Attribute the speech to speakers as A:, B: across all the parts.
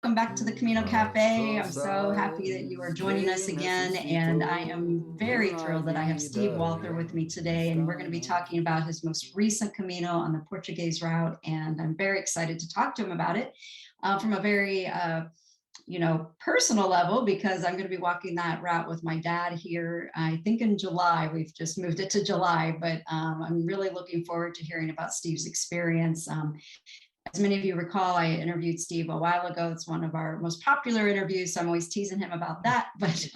A: Welcome back to the Camino Cafe. I'm so happy that you are joining us again, and I am very thrilled that I have Steve Walther with me today, and we're going to be talking about his most recent Camino on the Portuguese route, and I'm very excited to talk to him about it from a very personal level, because I'm going to be walking that route with my dad here, I think in July. We've just moved it to July, but I'm really looking forward to hearing about Steve's experience. As many of you recall, I interviewed Steve a while ago. It's one of our most popular interviews, so I'm always teasing him about that. But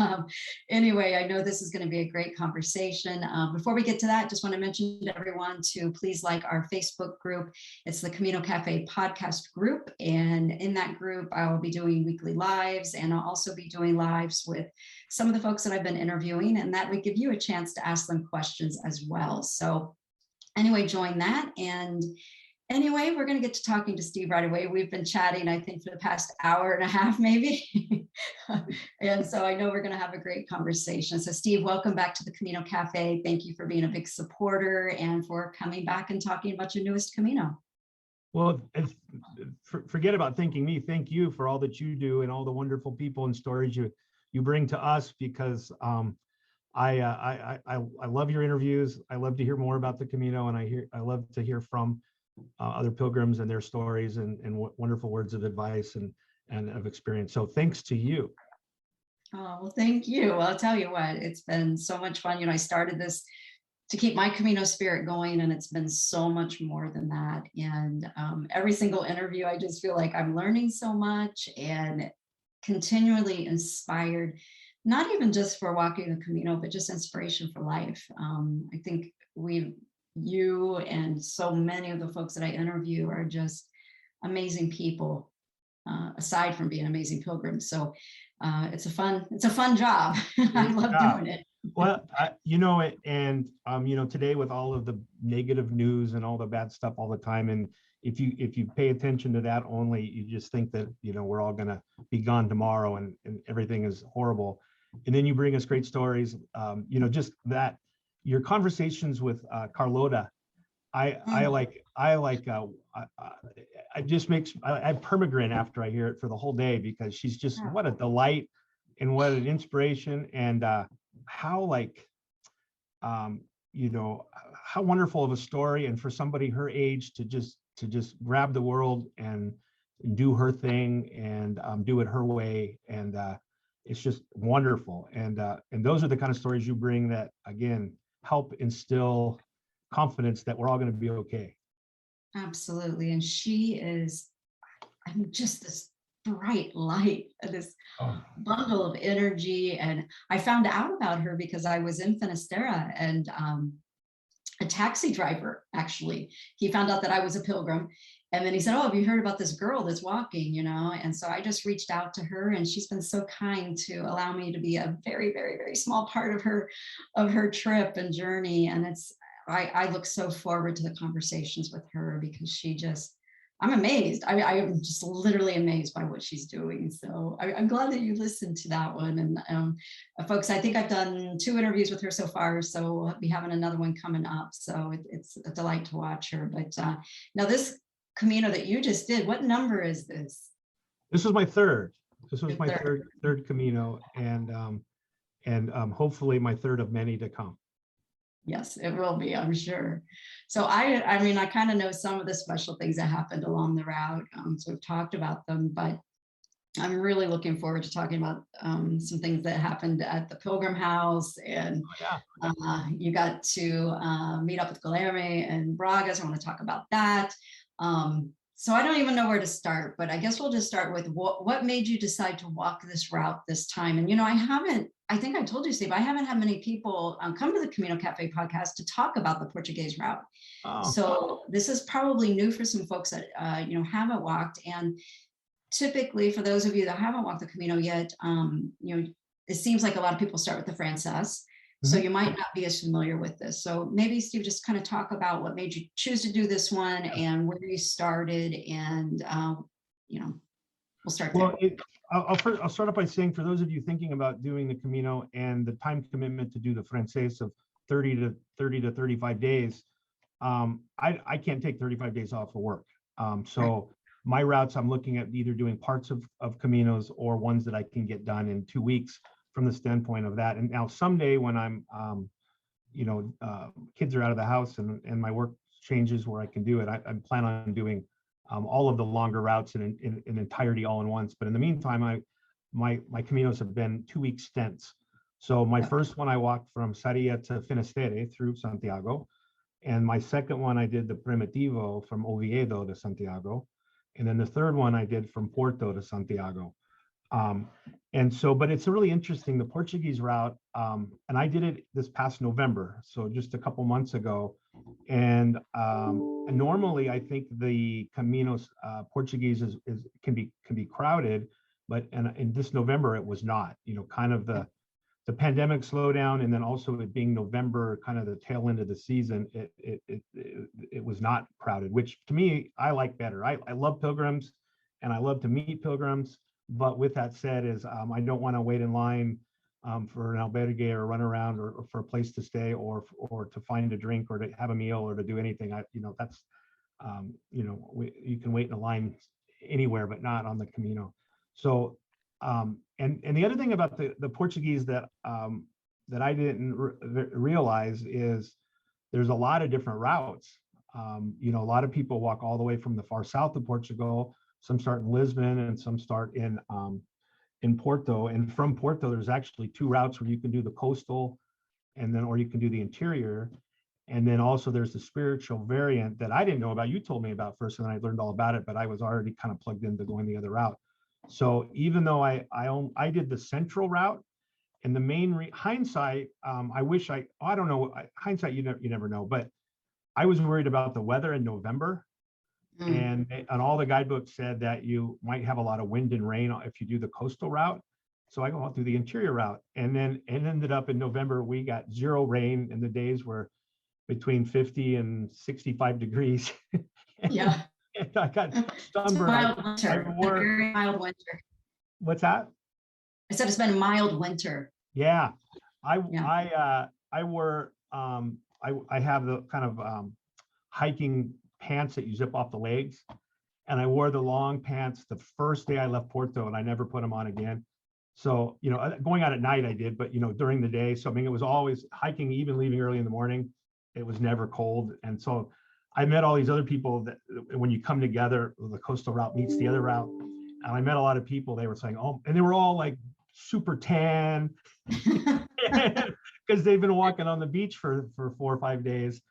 A: anyway, I know this is going to be a great conversation. Before we get to that, just want to mention to everyone to please like our Facebook group. It's the Camino Cafe podcast group. And in that group, I will be doing weekly lives, and I'll also be doing lives with some of the folks that I've been interviewing, and that would give you a chance to ask them questions as well. So anyway, join that. And anyway, we're going to get to talking to Steve right away. We've been chatting, I think, for the past hour and a half, maybe. And so I know we're going to have a great conversation. So Steve, welcome back to the Camino Cafe. Thank you for being a big supporter and for coming back and talking about your newest Camino.
B: Well, forget about thanking me. Thank you for all that you do and all the wonderful people and stories you bring to us, because I love your interviews. I love to hear more about the Camino, and I love to hear from other pilgrims and their stories and wonderful words of advice and of experience. So thanks to you.
A: Oh, well, thank you. Well, I'll tell you what, it's been so much fun. I started this to keep my Camino spirit going, and it's been so much more than that. And every single interview, I just feel like I'm learning so much and continually inspired, not even just for walking the Camino, but just inspiration for life. I think you and so many of the folks that I interview are just amazing people, aside from being amazing pilgrims. So it's a fun job. I love doing it.
B: Well, today with all of the negative news and all the bad stuff all the time, and if you pay attention to that only, you just think that we're all going to be gone tomorrow and everything is horrible. And then you bring us great stories, just that. Your conversations with Carlota, I just makes I have permagrin after I hear it for the whole day, because she's just what a delight and what an inspiration, and how wonderful of a story, and for somebody her age to just grab the world and do her thing and do it her way, and it's just wonderful. And those are the kind of stories you bring that, again, help instill confidence that we're all going to be okay.
A: Absolutely. And she is, just this bright light, this bundle of energy. And I found out about her because I was in Finnis, Terre, and a taxi driver, actually, he found out that I was a pilgrim. And then he said, "Oh, have you heard about this girl that's walking, And so I just reached out to her, and she's been so kind to allow me to be a very, very, very small part of her trip and journey. And I look so forward to the conversations with her, because I'm amazed. I am just literally amazed by what she's doing. So I'm glad that you listened to that one. And folks, I think I've done 2 interviews with her so far, so we'll be having another one coming up. So it's a delight to watch her. But now this Camino that you just did, what number is this?
B: This was my third. This was my third Camino, and hopefully my third of many to come.
A: Yes, it will be, I'm sure. So I kind of know some of the special things that happened along the route. So we've talked about them, but I'm really looking forward to talking about some things that happened at the Pilgrim house. And you got to meet up with Guilherme and Braga, so I want to talk about that. So I don't even know where to start, but I guess we'll just start with what made you decide to walk this route this time? And, I think I told you, Steve, I haven't had many people come to the Camino Cafe podcast to talk about the Portuguese route. Oh. So this is probably new for some folks that, haven't walked. And typically for those of you that haven't walked the Camino yet, it seems like a lot of people start with the Frances. So you might not be as familiar with this. So maybe, Steve, just kind of talk about what made you choose to do this one and where you started, and we'll start there.
B: Well, I'll start off by saying, for those of you thinking about doing the Camino and the time commitment to do the Frances of 30 to 35 days, I can't take 35 days off of work. So my routes, I'm looking at either doing parts of Caminos or ones that I can get done in 2 weeks from the standpoint of that. And now someday when I'm, kids are out of the house and my work changes where I can do it, I plan on doing all of the longer routes in entirety all in once. But in the meantime, my Caminos have been 2-week stints. So my first one, I walked from Sarria to Finisterre through Santiago. And my second one, I did the Primitivo from Oviedo to Santiago. And then the third one I did from Porto to Santiago. But it's really interesting, the Portuguese route, and I did it this past November, so just a couple months ago. And normally I think the Caminos Portuguese can be crowded, but in this November it was not, kind of the pandemic slowdown, and then also it being November, kind of the tail end of the season, it was not crowded, which to me, I like better. I love pilgrims and I love to meet pilgrims. But with that said, I don't want to wait in line for an albergue or run around or for a place to stay or to find a drink or to have a meal or to do anything. You can wait in a line anywhere, but not on the Camino. So, and the other thing about the Portuguese that I didn't realize is there's a lot of different routes. A lot of people walk all the way from the far south of Portugal. Some start in Lisbon and some start in Porto. And from Porto, there's actually 2 routes where you can do the coastal or you can do the interior. And then also there's the spiritual variant that I didn't know about. You told me about first, and then I learned all about it, but I was already kind of plugged into going the other route. So even though I did the central route, and the main hindsight, I don't know, hindsight, you never know, but I was worried about the weather in November. And all the guidebooks said that you might have a lot of wind and rain if you do the coastal route. So I go out through the interior route, and then it ended up in November, we got 0 rain, and the days were between 50 and 65 degrees.
A: Yeah.
B: And I got sunburned.
A: Mild winter. Very mild winter.
B: What's that?
A: I said it's been a mild winter.
B: Yeah. I have the kind of hiking pants that you zip off the legs, and I wore the long pants the first day I left Porto, and I never put them on again. So going out at night I did, but during the day, so I mean, it was always hiking, even leaving early in the morning, it was never cold. And so I met all these other people that when you come together, the coastal route meets the other route, and I met a lot of people. They were saying, oh, and they were all like super tan because they've been walking on the beach for 4 or 5 days.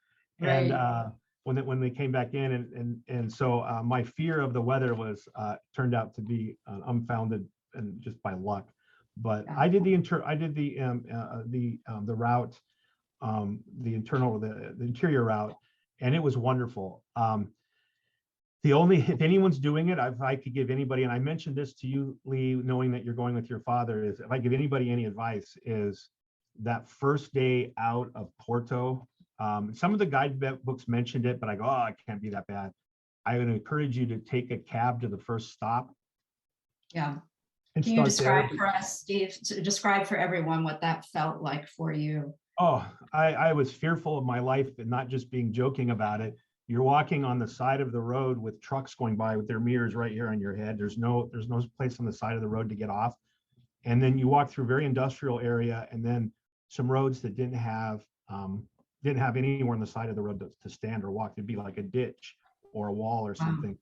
B: Right. And when they came back in, and so my fear of the weather was turned out to be unfounded and just by luck. But I did the route, the interior route, and it was wonderful. If anyone's doing it, if I could give anybody, and I mentioned this to you, Lee, knowing that you're going with your father, is if I give anybody any advice, is that first day out of Porto. Some of the guidebooks mentioned it, but I go, oh, it can't be that bad. I would encourage you to take a cab to the first stop.
A: Yeah. Can you describe for us, Steve, describe for everyone what that felt like for you?
B: Oh, I was fearful of my life, and not just being joking about it. You're walking on the side of the road with trucks going by with their mirrors right here on your head. There's no place on the side of the road to get off. And then you walk through a very industrial area, and then some roads that didn't have anywhere on the side of the road to stand or walk. It'd be like a ditch or a wall or something. Wow.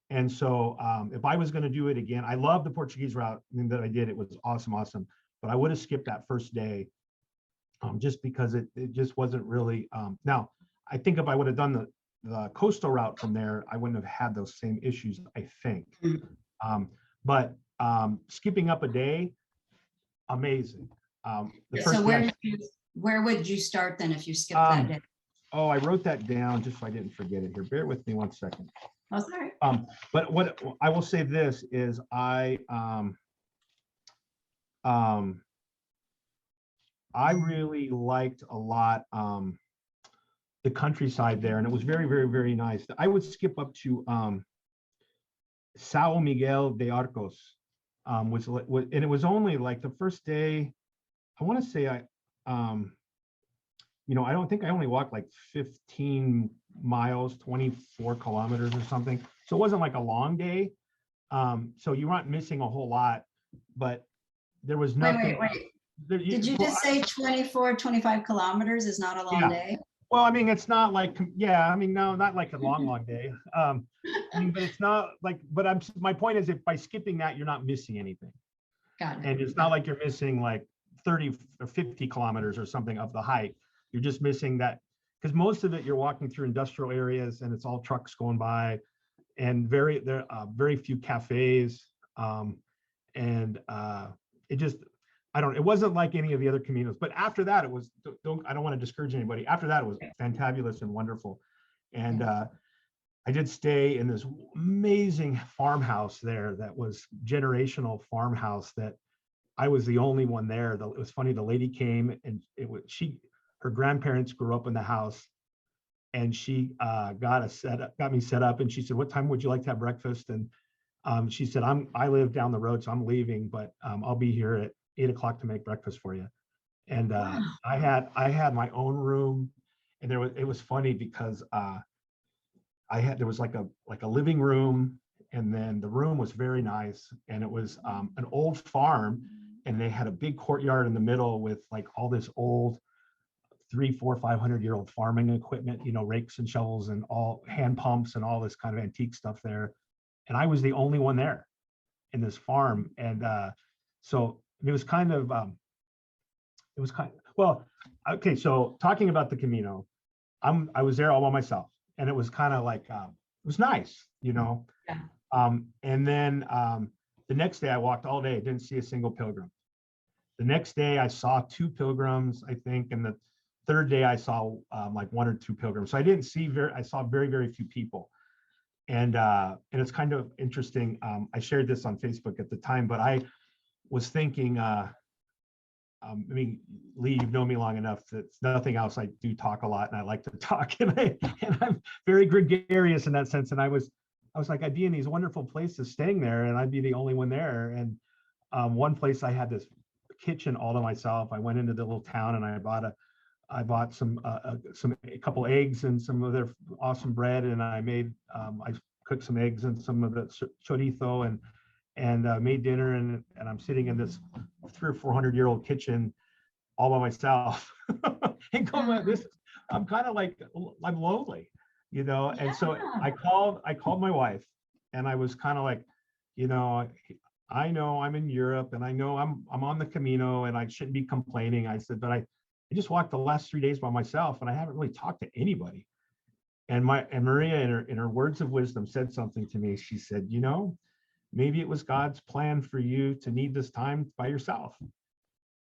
B: And so if I was going to do it again, I love the Portuguese route that I did. It was awesome. But I would have skipped that first day just because it just wasn't really. Now, I think if I would have done the coastal route from there, I wouldn't have had those same issues, I think. But skipping up a day, amazing.
A: So where would you start then if you skipped that day?
B: Oh, I wrote that down just so I didn't forget it here. Bear with me 1 second.
A: Oh, sorry.
B: But what I will say this is I really liked a lot the countryside there, and it was very, very, very nice. I would skip up to São Miguel de Arcos, and it was only like the first day. I want to say I don't think I only walked like 15 miles, 24 kilometers or something. So it wasn't like a long day. So you weren't missing a whole lot, but there was nothing.
A: Wait.
B: There,
A: Did you just say 24, 25 kilometers is not a long day?
B: Well, I mean, it's not like, I mean, no, not like a long day. I mean, but it's not like, but my point is, if by skipping that, you're not missing anything.
A: Got it.
B: And it's not like you're missing like 30 or 50 kilometers or something of the hike. You're just missing that, because most of it you're walking through industrial areas and it's all trucks going by, and there are very few cafes. It wasn't like any of the other Caminos, but after that, it was, I don't want to discourage anybody. After that, it was fantabulous and wonderful. And I did stay in this amazing farmhouse there that was generational farmhouse that I was the only one there. It was funny, the lady came and her grandparents grew up in the house, and she got me set up, and she said, "What time would you like to have breakfast?" And she said, I live down the road, so I'm leaving, but I'll be here at 8 o'clock to make breakfast for you. And I had my own room, and it was funny because there was like a living room, and then the room was very nice, and it was an old farm, and they had a big courtyard in the middle with like all this old 300, 400, 500-year-old farming equipment, rakes and shovels and all hand pumps and all this kind of antique stuff there. And I was the only one there in this farm. And so it was kind of, well, okay. So talking about the Camino, I was there all by myself, and it was kind of like, it was nice, Yeah. And then the next day I walked all day, didn't see a single pilgrim. The next day I saw 2 pilgrims, I think, and the third day I saw like 1 or 2 pilgrims. So I saw very, very few people. And it's kind of interesting. I shared this on Facebook at the time, but I was thinking, I mean, Lee, you've known me long enough that nothing else. I do talk a lot, and I like to talk, and I'm very gregarious in that sense. And I was like, I'd be in these wonderful places staying there, and I'd be the only one there. And one place I had this kitchen all to myself. I went into the little town, and I bought a couple eggs and some of their awesome bread, and I cooked some eggs and some of the chorizo, and made dinner, and I'm sitting in this 300 or 400-year-old kitchen all by myself, and going like this. I'm kind of like, I'm lonely, And so I called my wife, and I was kind of like, I know I'm in Europe, and I know I'm on the Camino, and I shouldn't be complaining. I said, but I just walked the last 3 days by myself, and I haven't really talked to anybody. And Maria, in her words of wisdom, said something to me. She said, maybe it was God's plan for you to need this time by yourself.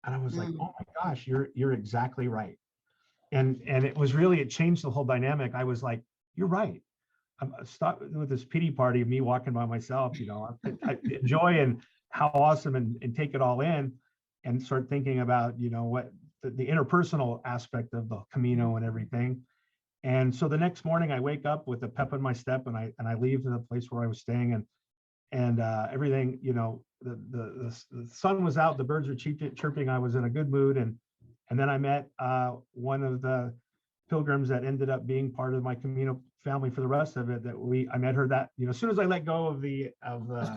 B: And I was like, oh my gosh, you're exactly right. And it changed the whole dynamic. I was like, you're right. Stop with this pity party of me walking by myself. I enjoy and how awesome, and take it all in, and start thinking about, what the interpersonal aspect of the Camino and everything. And so the next morning I wake up with a pep in my step, and I leave to the place where I was staying, and everything, the sun was out, the birds were chirping. I was in a good mood. And then I met one of the pilgrims that ended up being part of my Camino family for the rest of it. I met her that, as soon as I let go of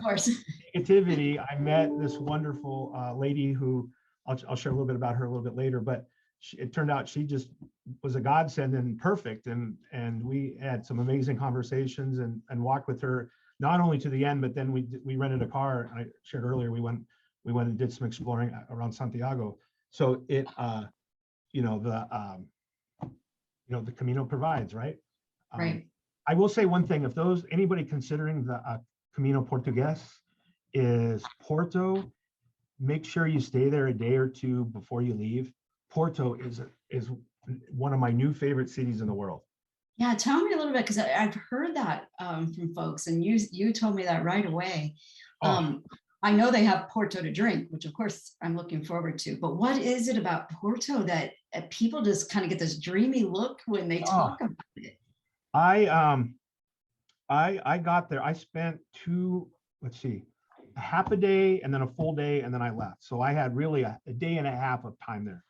A: course,
B: negativity, I met this wonderful lady who I'll share a little bit about her a little bit later, but it turned out she just was a godsend and perfect. And we had some amazing conversations, and walked with her not only to the end, but then we rented a car. I shared earlier, we went and did some exploring around Santiago. So it, the Camino provides, right?
A: Right.
B: I will say one thing: if anybody considering the Camino Portuguese is Porto, make sure you stay there a day or two before you leave. Porto is one of my new favorite cities in the world.
A: Yeah, tell me a little bit, because I've heard that from folks, and you told me that right away. I know they have Porto to drink, which of course I'm looking forward to. But what is it about Porto that people just kind of get this dreamy look when they talk about it?
B: I got there. I spent a half a day and then a full day, and then I left. So I had really a day and a half of time there.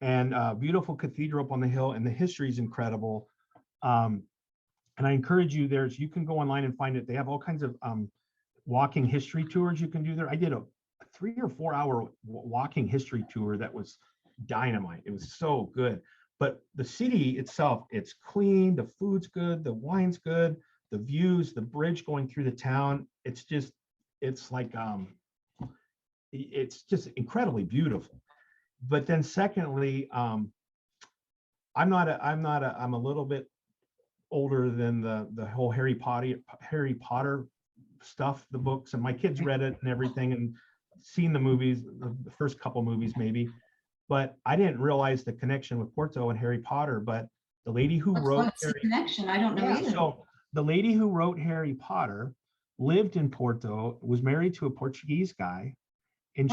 B: And beautiful cathedral up on the hill, and the history is incredible. And I encourage you, you can go online and find it. They have all kinds of walking history tours you can do there. I did a 3 or 4 hour walking history tour that was dynamite. It was so good. But the city itself, it's clean, the food's good, the wine's good, the views, the bridge going through the town. It's just incredibly beautiful. But then secondly, I'm a little bit older than the whole Harry Potter stuff, the books, and my kids read it and everything and seen the movies, the first couple movies maybe, but I didn't realize the connection with Porto and Harry Potter. But the lady who wrote
A: What's the connection? I don't know either.
B: So the lady who wrote Harry Potter lived in Porto, was married to a Portuguese guy, and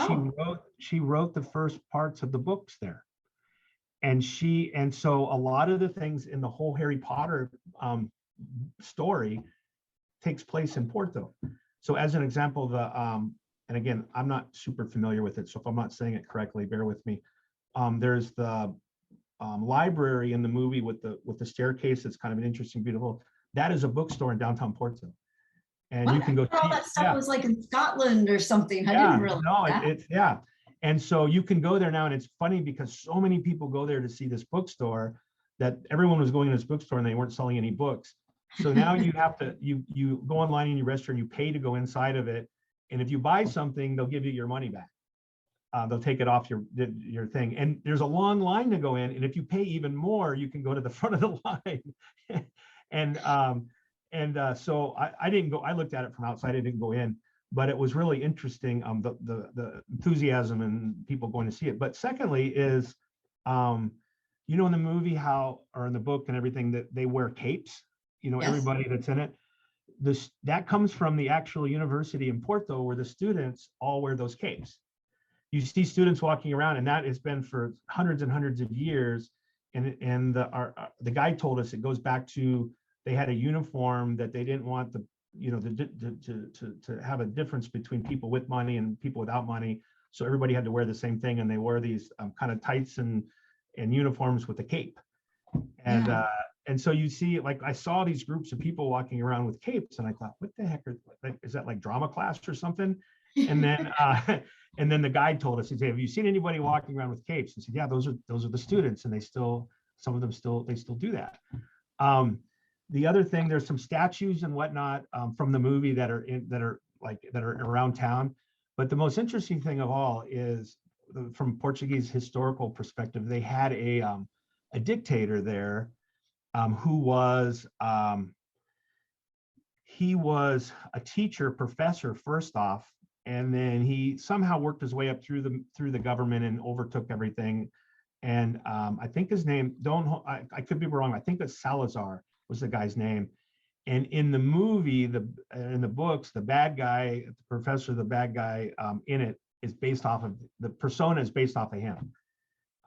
B: she wrote the first parts of the books there. And so a lot of the things in the whole Harry Potter story takes place in Porto. So as an example, and again, I'm not super familiar with it, so if I'm not saying it correctly, bear with me. There's the library in the movie with the staircase. It's kind of an interesting, beautiful. That is a bookstore in downtown Porto, and you can go.
A: All that stuff was like in Scotland or something. I didn't realize that.
B: It's And so you can go there now, and it's funny because so many people go there to see this bookstore that everyone was going to this bookstore and they weren't selling any books. So now you have to, you go online and you register and you pay to go inside of it. And if you buy something, they'll give you your money back. They'll take it off your thing. And there's a long line to go in. And if you pay even more, you can go to the front of the line. So I didn't go, I looked at it from outside, I didn't go in. But it was really interesting, the enthusiasm and people going to see it. But secondly is, in the movie or in the book and everything, that they wear capes, yes. Everybody that's in it. That comes from the actual university in Porto, where the students all wear those capes. You see students walking around, and that has been for hundreds and hundreds of years. And the guy told us it goes back to, they had a uniform that they didn't want to have a difference between people with money and people without money. So everybody had to wear the same thing, and they wear these kind of tights and uniforms with a cape. And so you see, like, I saw these groups of people walking around with capes, and I thought, what the heck is that, like drama class or something? And then and then the guide told us, he said, have you seen anybody walking around with capes? And said, yeah, those are the students, and some of them still do that. The other thing, there's some statues and whatnot from the movie that are around town. But the most interesting thing of all is, from Portuguese historical perspective, they had a dictator there who was he was a teacher, professor first off, and then he somehow worked his way up through the government and overtook everything. And I think his name, I could be wrong, I think that's Salazar was the guy's name. And in the movie, in the books, the bad guy, the professor, the bad guy in it is based off of, the persona is based off of him,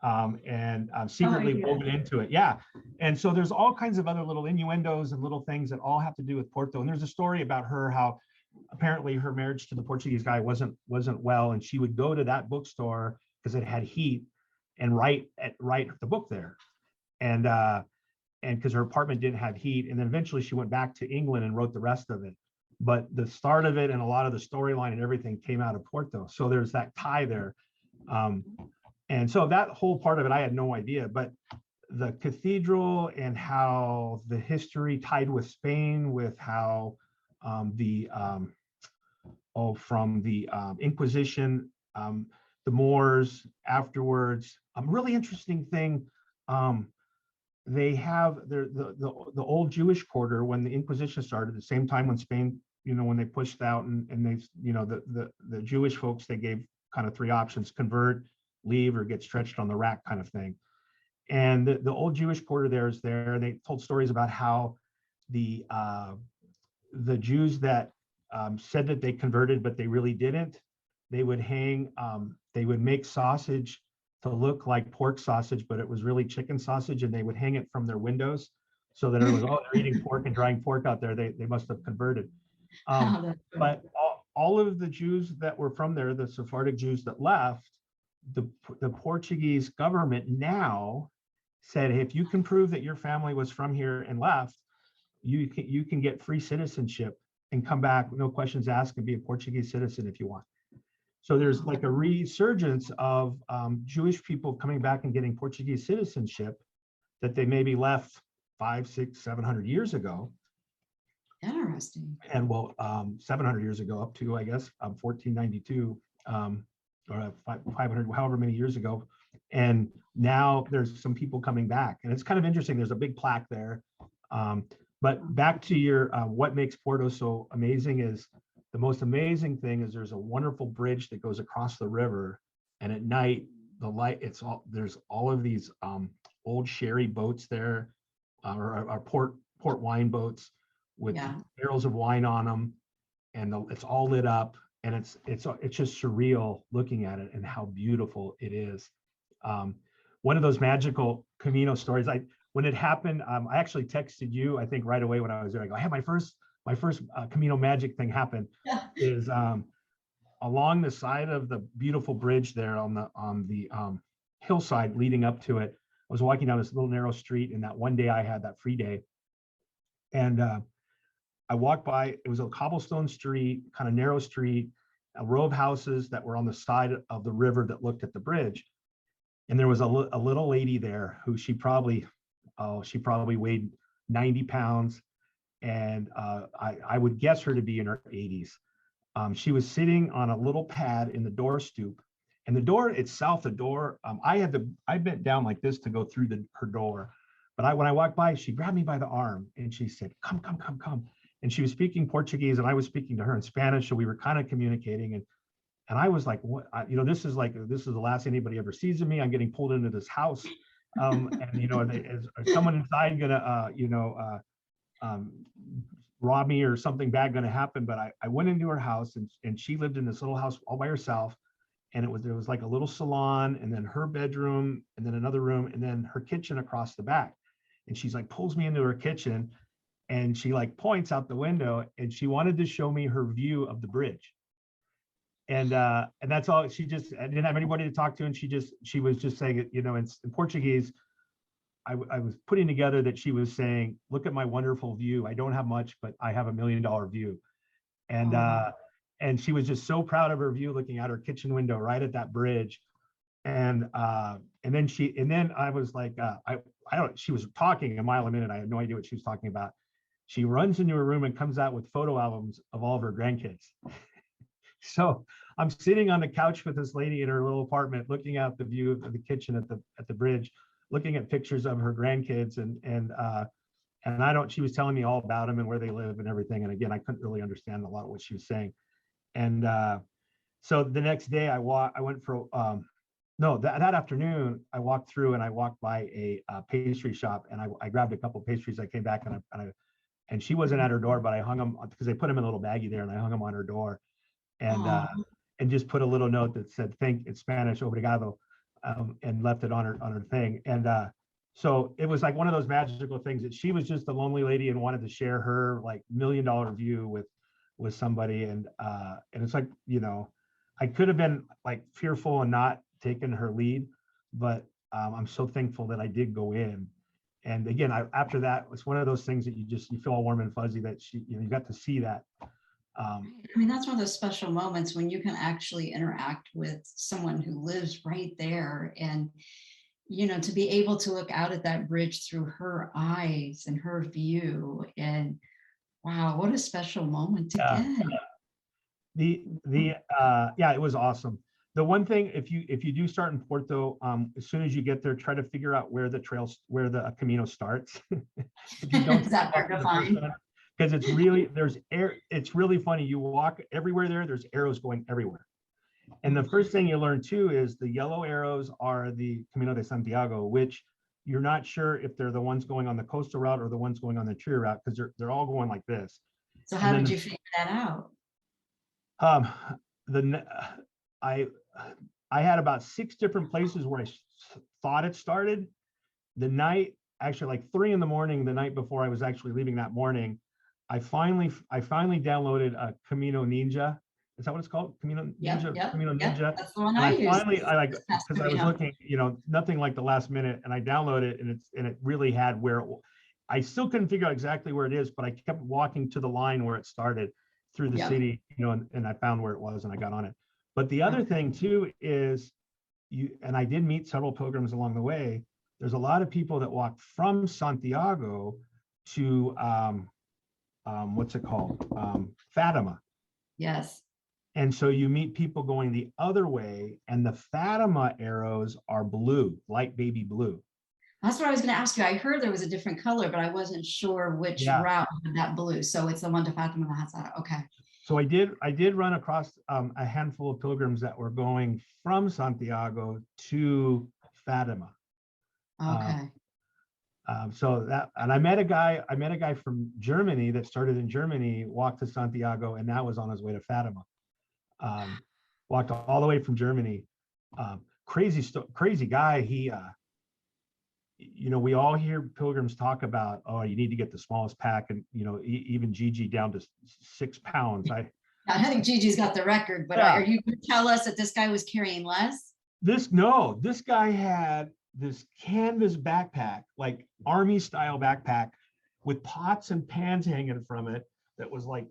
B: and secretly woven into it. Yeah. And so there's all kinds of other little innuendos and little things that all have to do with Porto. And there's a story about her, how apparently her marriage to the Portuguese guy wasn't well, and she would go to that bookstore because it had heat and write the book there. And because her apartment didn't have heat. And then eventually she went back to England and wrote the rest of it. But the start of it and a lot of the storyline and everything came out of Porto. So there's that tie there. And so that whole part of it, I had no idea. But the cathedral and how the history tied with Spain, with how from the Inquisition, the Moors afterwards, really interesting thing. They have the old Jewish quarter when the Inquisition started, the same time when Spain, when they pushed out and they, the Jewish folks, they gave kind of three options: convert, leave, or get stretched on the rack kind of thing. And the old Jewish quarter there is there. They told stories about how the Jews that said that they converted, but they really didn't, they would they would make sausage to look like pork sausage, but it was really chicken sausage, and they would hang it from their windows so that it was, oh, they're eating pork and drying pork out there. They must have converted. But all of the Jews that were from there, the Sephardic Jews that left, the Portuguese government now said, hey, if you can prove that your family was from here and left, you can get free citizenship and come back, no questions asked, and be a Portuguese citizen if you want. So there's like a resurgence of Jewish people coming back and getting Portuguese citizenship that they maybe left 500, 600, 700 years ago.
A: Interesting.
B: And 700 years ago, up to, I guess, 1492, or 500, however many years ago. And now there's some people coming back. And it's kind of interesting. There's a big plaque there. But back to your, what makes Porto so amazing is, the most amazing thing is there's a wonderful bridge that goes across the river. And at night, the light, there's all of these old sherry boats there, or port wine boats with barrels of wine on them. And it's all lit up. And it's just surreal looking at it and how beautiful it is. One of those magical Camino stories, when it happened, I actually texted you, I think right away when I was there. I go, I had my first Camino magic thing happen. Is along the side of the beautiful bridge there on the hillside leading up to it. I was walking down this little narrow street, and that one day I had that free day, and I walked by. It was a cobblestone street, kind of narrow street, a row of houses that were on the side of the river that looked at the bridge, and there was a little lady there who she probably weighed 90 pounds. And I would guess her to be in her 80s. She was sitting on a little pad in the door stoop, and the door itself, I bent down like this to go through her door. But when I walked by, she grabbed me by the arm and she said, come. And she was speaking Portuguese, and I was speaking to her in Spanish. So we were kind of communicating. And I was like, what, this is the last anybody ever sees of me. I'm getting pulled into this house. And is someone inside gonna, rob me or something bad going to happen? But I went into her house, and she lived in this little house all by herself. And there was like a little salon, and then her bedroom, and then another room, and then her kitchen across the back. And she's like, pulls me into her kitchen, and she like points out the window, and she wanted to show me her view of the bridge. And that's all. I didn't have anybody to talk to. And she was just saying it, in Portuguese. I was putting together that she was saying, look at my wonderful view. I don't have much, but I have $1 million view. And she was just so proud of her view, looking out her kitchen window right at that bridge. And then I was like, she was talking a mile a minute. I had no idea what she was talking about. She runs into her room and comes out with photo albums of all of her grandkids. So I'm sitting on the couch with this lady in her little apartment, looking out the view of the kitchen at the bridge, looking at pictures of her grandkids, and she was telling me all about them and where they live and everything. And again, I couldn't really understand a lot of what she was saying. And so the next day that afternoon I walked through, and I walked by a pastry shop, and I grabbed a couple of pastries. I came back and she wasn't at her door, but I hung them because they put them in a little baggie there, and I hung them on her door, and just put a little note that said, in Spanish, obrigado. And left it on her thing. And so it was like one of those magical things that she was just a lonely lady and wanted to share her like $1 million view with somebody. And it's like, I could have been like fearful and not taken her lead, but I'm so thankful that I did go in. And again, after that, it's one of those things that you feel all warm and fuzzy that you got to see that.
A: That's one of those special moments when you can actually interact with someone who lives right there, and to be able to look out at that bridge through her eyes and her view, and wow, what a special moment to get.
B: It was awesome. The one thing, if you do start in Porto, as soon as you get there, try to figure out where the Camino starts. If you don't,
A: is that hard to find?
B: Because it's really funny. You walk everywhere there's arrows going everywhere. And the first thing you learn too is the yellow arrows are the Camino de Santiago, which you're not sure if they're the ones going on the coastal route or the ones going on the interior route, because they're all going like this.
A: So how did you figure that out?
B: I had about 6 different places where I thought it started. The night, actually like 3 a.m, the night before I was actually leaving that morning, I finally downloaded a Camino Ninja, Is that what it's called? Camino
A: Yep,
B: Ninja,
A: yep,
B: Camino
A: yep.
B: Ninja.
A: That's the one
B: And
A: I
B: I
A: use
B: finally, I like,
A: this past
B: because I was
A: Camino.
B: looking, nothing like the last minute, and I downloaded it, and it really had I still couldn't figure out exactly where it is, but I kept walking to the line where it started through the
A: Yep.
B: city, and I found where it was and I got on it. But the other thing too is and I did meet several pilgrims along the way. There's a lot of people that walk from Santiago to what's it called? Fatima.
A: Yes.
B: And so you meet people going the other way, and the Fatima arrows are blue, light baby blue.
A: That's what I was going to ask you. I heard there was a different color, but I wasn't sure which route had that blue. So it's the one to Fatima that has that. Okay.
B: So I did run across a handful of pilgrims that were going from Santiago to Fatima.
A: Okay.
B: So that, and I met a guy from Germany that started in Germany, walked to Santiago, and that was on his way to Fatima. Walked all the way from Germany. Crazy guy. He, we all hear pilgrims talk about, oh, you need to get the smallest pack, and even Gigi down to 6 pounds. I
A: think Gigi's got the record, but are you going to tell us that this guy was carrying less?
B: This guy had this canvas backpack, like army style backpack, with pots and pans hanging from it. That was like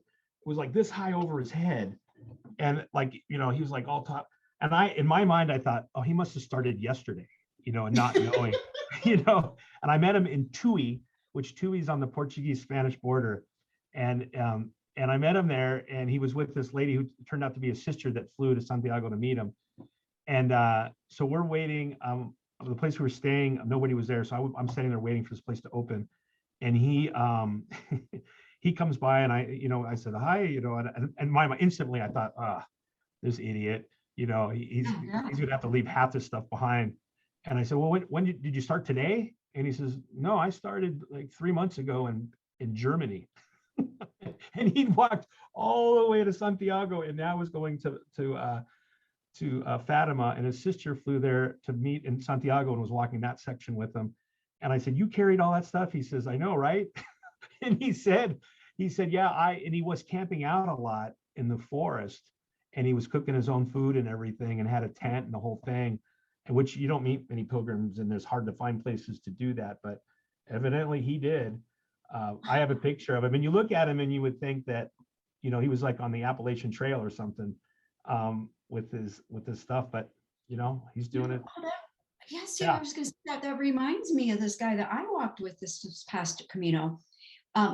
B: this high over his head, and he was like all top. And in my mind, I thought, oh, he must have started yesterday, and not knowing, And I met him in Tui, which Tui's on the Portuguese-Spanish border, and I met him there, and he was with this lady who turned out to be a sister that flew to Santiago to meet him. And so we're waiting. The place we were staying, nobody was there, so I'm sitting there waiting for this place to open. And he he comes by, and I said hi, and instantly I thought, this idiot, he's gonna have to leave half this stuff behind. And I said, well, when did you start today? And he says, no, I started like 3 months ago in Germany. And he'd walked all the way to Santiago, and now was going to Fatima, and his sister flew there to meet in Santiago and was walking that section with him. And I said, you carried all that stuff? He says, I know, right? And he said, yeah, and he was camping out a lot in the forest, and he was cooking his own food and everything, and had a tent and the whole thing, and which you don't meet many pilgrims, and there's hard to find places to do that, but evidently he did. I have a picture of him, and you look at him and you would think that, he was like on the Appalachian Trail or something, with his stuff, but he's doing it.
A: Yes, I was going to say that reminds me of this guy that I walked with this past Camino.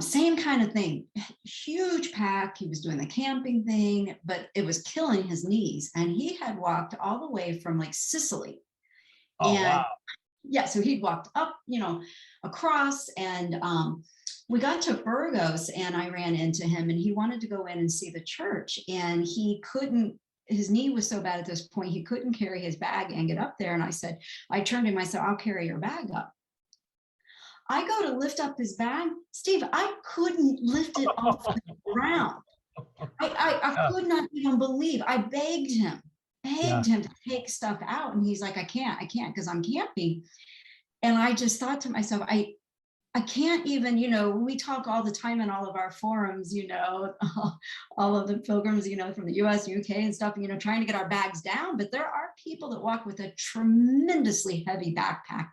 A: Same kind of thing, huge pack. He was doing the camping thing, but it was killing his knees, and he had walked all the way from like Sicily.
B: Oh, wow.
A: Yeah, so he'd walked up, across, and we got to Burgos, and I ran into him, and he wanted to go in and see the church, and he couldn't. His knee was so bad at this point, he couldn't carry his bag and get up there. And I turned to him, I said, I'll carry your bag up. I go to lift up his bag. Steve, I couldn't lift it off the ground. I could not even believe. I begged him to take stuff out. And he's like, I can't because I'm camping. And I just thought to myself, I can't even, we talk all the time in all of our forums, all of the pilgrims, from the US, UK and stuff, trying to get our bags down. But there are people that walk with a tremendously heavy backpack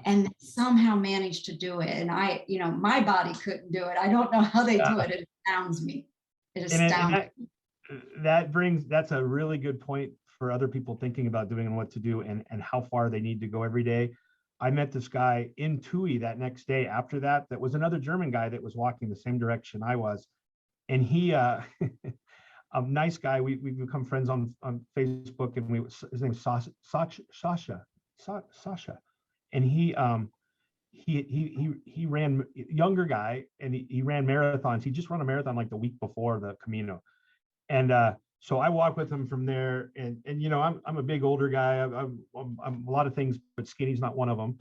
A: and somehow manage to do it. And my body couldn't do it. I don't know how they do it. It astounds me. It astounds me.
B: That's a really good point for other people thinking about doing and what to do, and how far they need to go every day. I met this guy in Tui that next day after that was another German guy that was walking the same direction I was. And he, a nice guy, we've become friends on Facebook, and his name is Sasha. And he ran, younger guy, and he ran marathons. He just ran a marathon like the week before the Camino. And so I walk with him from there, and I'm a big older guy. I'm a lot of things, but skinny's not one of them.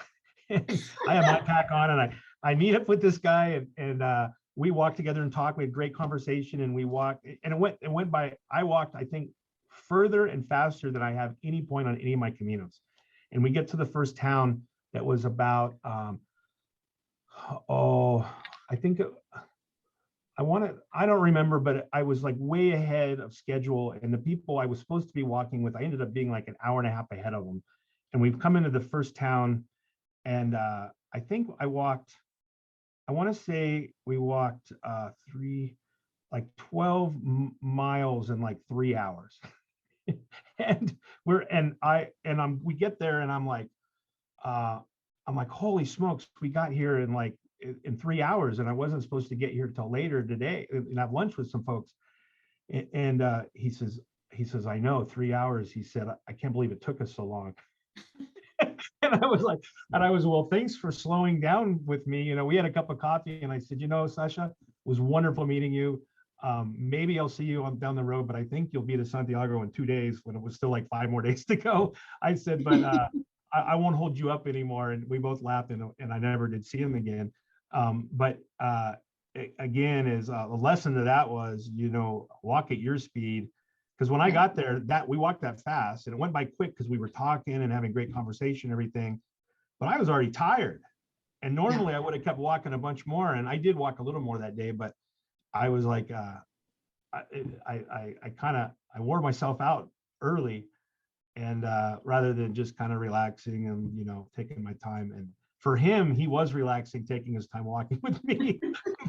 B: I have my pack on, and I meet up with this guy, and we walked together and talked. We had great conversation, and we walked, and it went by. I walked, I think, further and faster than I have any point on any of my Caminos. And we get to the first town that was about I think I don't remember, but I was like way ahead of schedule. And the people I was supposed to be walking with, I ended up being like an hour and a half ahead of them. And we've come into the first town. And I think I want to say we walked 12 miles in like 3 hours. And we get there and I'm like, holy smokes, we got here in 3 hours, and I wasn't supposed to get here till later today and have lunch with some folks. And he says, I know, 3 hours. He said, I can't believe it took us so long. And I was, well, thanks for slowing down with me. We had a cup of coffee, and I said, Sasha, it was wonderful meeting you. Maybe I'll see you down the road, but I think you'll be to Santiago in 2 days, when it was still like 5 more days to go. I said, but I won't hold you up anymore. And we both laughed, and I never did see him again. But again, is the lesson to that was, walk at your speed. Because when I got there, we walked that fast, and it went by quick because we were talking and having great conversation, and everything. But I was already tired. And normally I would have kept walking a bunch more. And I did walk a little more that day, but I was like, I wore myself out early, and rather than just kind of relaxing and, taking my time. And for him, he was relaxing, taking his time walking with me.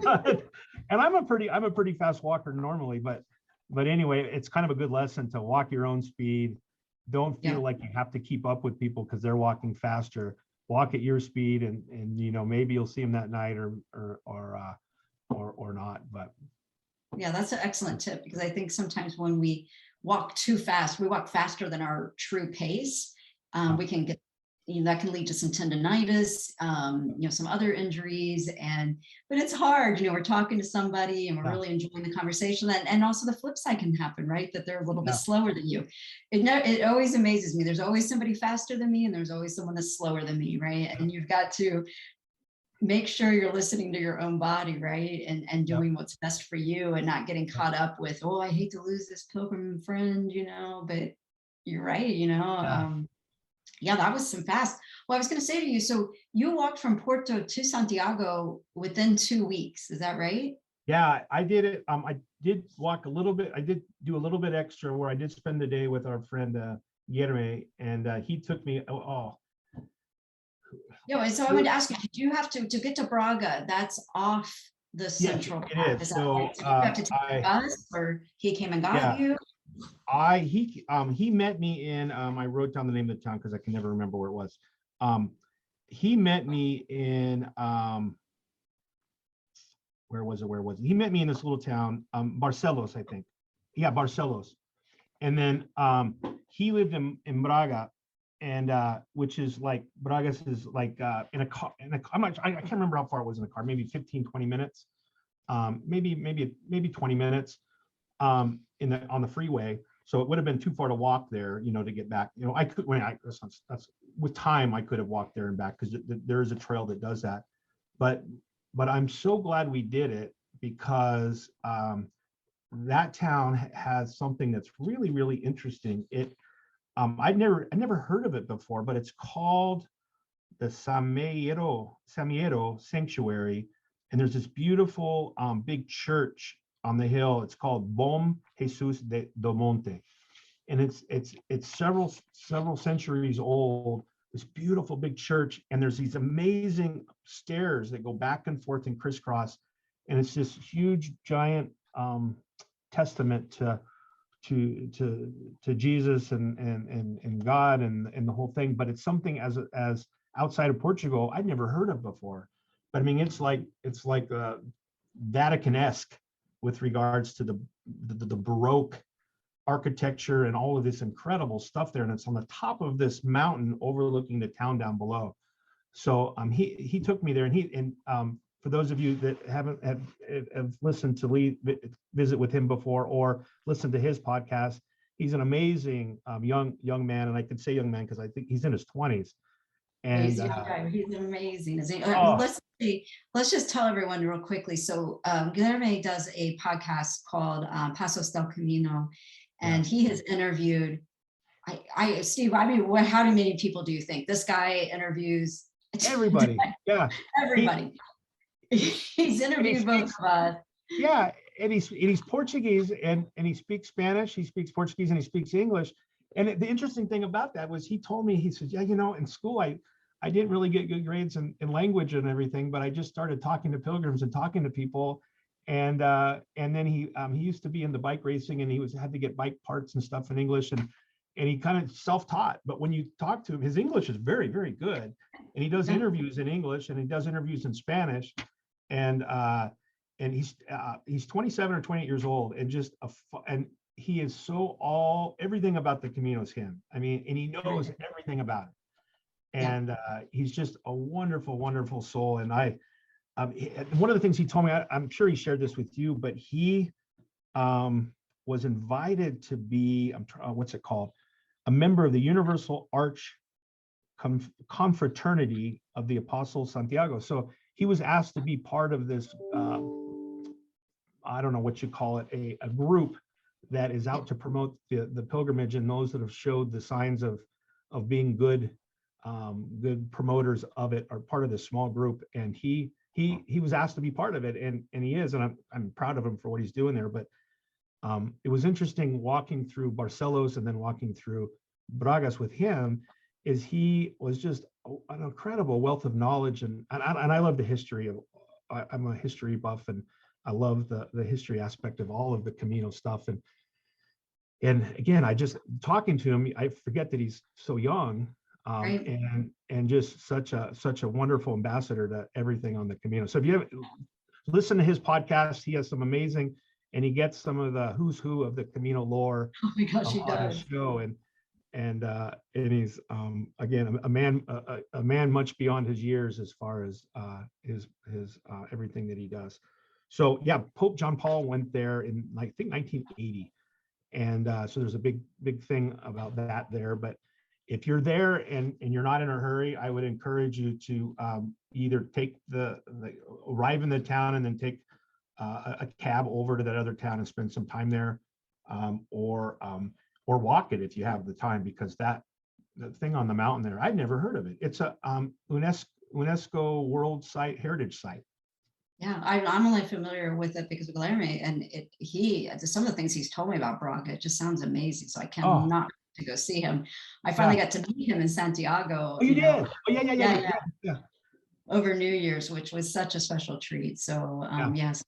B: And I'm a pretty fast walker normally, but anyway, it's kind of a good lesson to walk your own speed. Don't feel like you have to keep up with people because they're walking faster. Walk at your speed, and maybe you'll see them that night or not. But
A: yeah, that's an excellent tip, because I think sometimes when we walk too fast, we walk faster than our true pace. We can get, that can lead to some tendonitis, some other injuries. But it's hard, we're talking to somebody and we're really enjoying the conversation. And also the flip side can happen, right? That they're a little bit slower than you. It always amazes me. There's always somebody faster than me, and there's always someone that's slower than me, right? And you've got to make sure you're listening to your own body, right? And doing what's best for you, and not getting caught up with, oh, I hate to lose this pilgrim friend, but you're right, that was some fast. Well, I was going to say to you, so you walked from Porto to Santiago within 2 weeks. Is that right?
B: Yeah, I did it. I did walk a little bit. I did do a little bit extra, where I did spend the day with our friend Guillermo, and he took me.
A: Yeah, so I would ask you, did you have to get to Braga? That's off the central path.
B: Is.
A: So
B: right?
A: did you have to take a bus, or he came and got you?
B: He met me in, I wrote down the name of the town because I can never remember where it was. He met me in, where was it? He met me in this little town, Barcelos, I think. Yeah, Barcelos. And then he lived in Braga, and which is like, Braga is like in a car, I can't remember how far it was in the car, maybe 15, 20 minutes, maybe 20 minutes. On the freeway, so it would have been too far to walk there, to get back. I could, that's with time, I could have walked there and back, because there is a trail that does that. But I'm so glad we did it, because that town has something that's really, really interesting. I'd never heard of it before, but it's called the Samiero Sanctuary, and there's this beautiful big church on the hill. It's called Bom Jesus do Monte, and it's several centuries old. This beautiful big church, and there's these amazing stairs that go back and forth and crisscross, and it's this huge giant testament to Jesus and God and the whole thing. But it's something as outside of Portugal I'd never heard of before. But I mean, it's like Vatican-esque with regards to the Baroque architecture and all of this incredible stuff there, and it's on the top of this mountain overlooking the town down below. So he took me there, and for those of you that have listened to visit with him before or listened to his podcast, he's an amazing young man, and I can say young man because I think he's in his 20s. And
A: he's amazing. Let's just tell everyone real quickly. So Guillermo does a podcast called Pasos del Camino, and he has interviewed, Steve, I mean, how many people do you think this guy interviews?
B: Everybody. Yeah.
A: Everybody. He's interviewed both of us.
B: Yeah, and he's Portuguese, and he speaks Spanish, he speaks Portuguese, and he speaks English. And the interesting thing about that was he told me, he said, yeah, in school I didn't really get good grades in language and everything, but I just started talking to pilgrims and talking to people. And then he used to be into bike racing, and he had to get bike parts and stuff in English, and he kind of self-taught. But when you talk to him, his English is very, very good. And he does interviews in English, and he does interviews in Spanish. And he's 27 or 28 years old, and and he is everything about the Camino is him. I mean, and he knows everything about it. And he's just a wonderful, wonderful soul. And one of the things he told me, I'm sure he shared this with you, but he was invited to be, what's it called? A member of the Universal Arch Confraternity of the Apostle Santiago. So he was asked to be part of this, I don't know what you call it, a group that is out to promote the pilgrimage, and those that have showed the signs of being good promoters of it are part of this small group. And he was asked to be part of it, and he is, and I'm proud of him for what he's doing there. But it was interesting walking through Barcelos and then walking through Bragas with him, is he was just an incredible wealth of knowledge, and I love the history of. I'm a history buff, and I love the history aspect of all of the Camino stuff. And again, I just talking to him, I forget that he's so young,
A: Right.
B: and just such a wonderful ambassador to everything on the Camino. So if you have listen to his podcast, he has some amazing, and he gets some of the who's who of the Camino lore
A: Oh my gosh, he
B: on his
A: does.
B: show, and he's again a man much beyond his years as far as his everything that he does. So yeah, Pope John Paul went there in, I think, 1980, and so there's a big thing about that there. But if you're there and you're not in a hurry, I would encourage you to either take arrive in the town and then take a cab over to that other town and spend some time there, or walk it if you have the time, because the thing on the mountain there, I'd never heard of it. It's a UNESCO World Heritage Site.
A: Yeah, I'm only familiar with it because of Guilherme, and some of the things he's told me about Braga, it just sounds amazing. So I cannot wait to go see him. I finally got to meet him in Santiago.
B: Oh, you did? Oh, yeah.
A: Over New Year's, which was such a special treat. So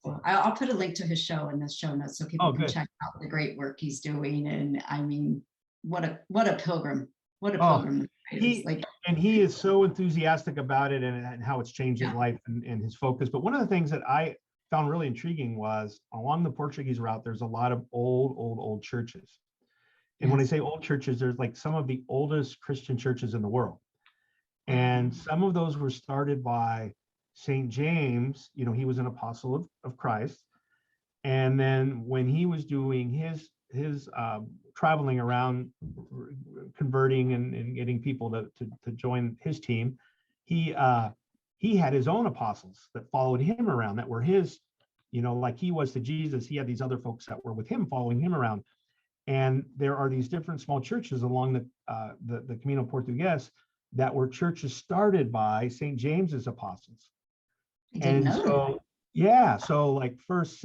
A: so I'll put a link to his show in the show notes so people can check out the great work he's doing. And I mean, what a pilgrim. What a pilgrim.
B: He is so enthusiastic about it, and how it's changed his life and his focus. But one of the things that I found really intriguing was along the Portuguese route, there's a lot of old churches. And when I say old churches, there's like some of the oldest Christian churches in the world. And some of those were started by St. James. He was an apostle of Christ. And then when he was doing his traveling around, converting and getting people to join his team, he had his own apostles that followed him around, that were his, like he was to Jesus. He had these other folks that were with him, following him around. And there are these different small churches along the Camino Portuguese that were churches started by St. James's apostles. So like first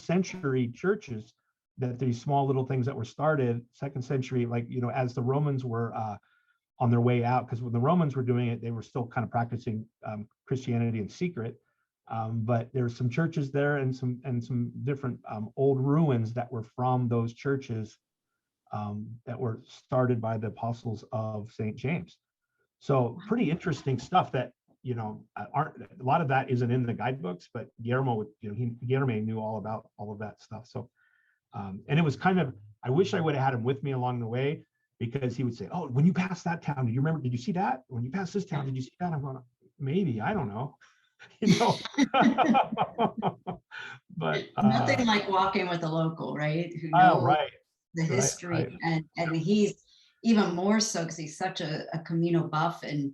B: century churches, that these small little things that were started second century, like, as the Romans were on their way out, because when the Romans were doing it, they were still kind of practicing Christianity in secret. But there's some churches there and some different old ruins that were from those churches that were started by the apostles of St. James. So pretty interesting stuff that, a lot of that isn't in the guidebooks, but Guillermo knew all about all of that stuff. So, and it was kind of, I wish I would have had him with me along the way, because he would say, oh, when you pass that town, did you see that? When you pass this town, did you see that? I'm going, maybe, I don't know. But
A: nothing like walking with a local, right? Who knows the history, and he's even more so because he's such a Camino buff, and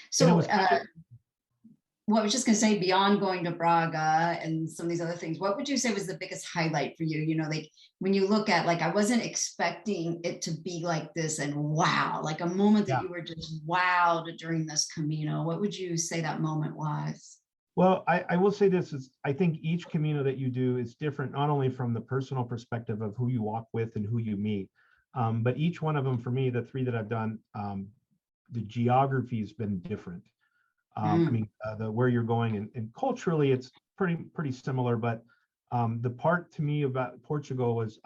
A: So what I was just going to say, beyond going to Braga and some of these other things, what would you say was the biggest highlight for you? Like when you look at, like, I wasn't expecting it to be like this, and wow, like a moment that you were just wowed during this Camino. What would you say that moment was?
B: Well, I will say this is, I think each Camino that you do is different, not only from the personal perspective of who you walk with and who you meet, but each one of them, for me, the three that I've done, the geography has been different. I mean, the where you're going, and culturally it's pretty similar, but the part to me about Portugal was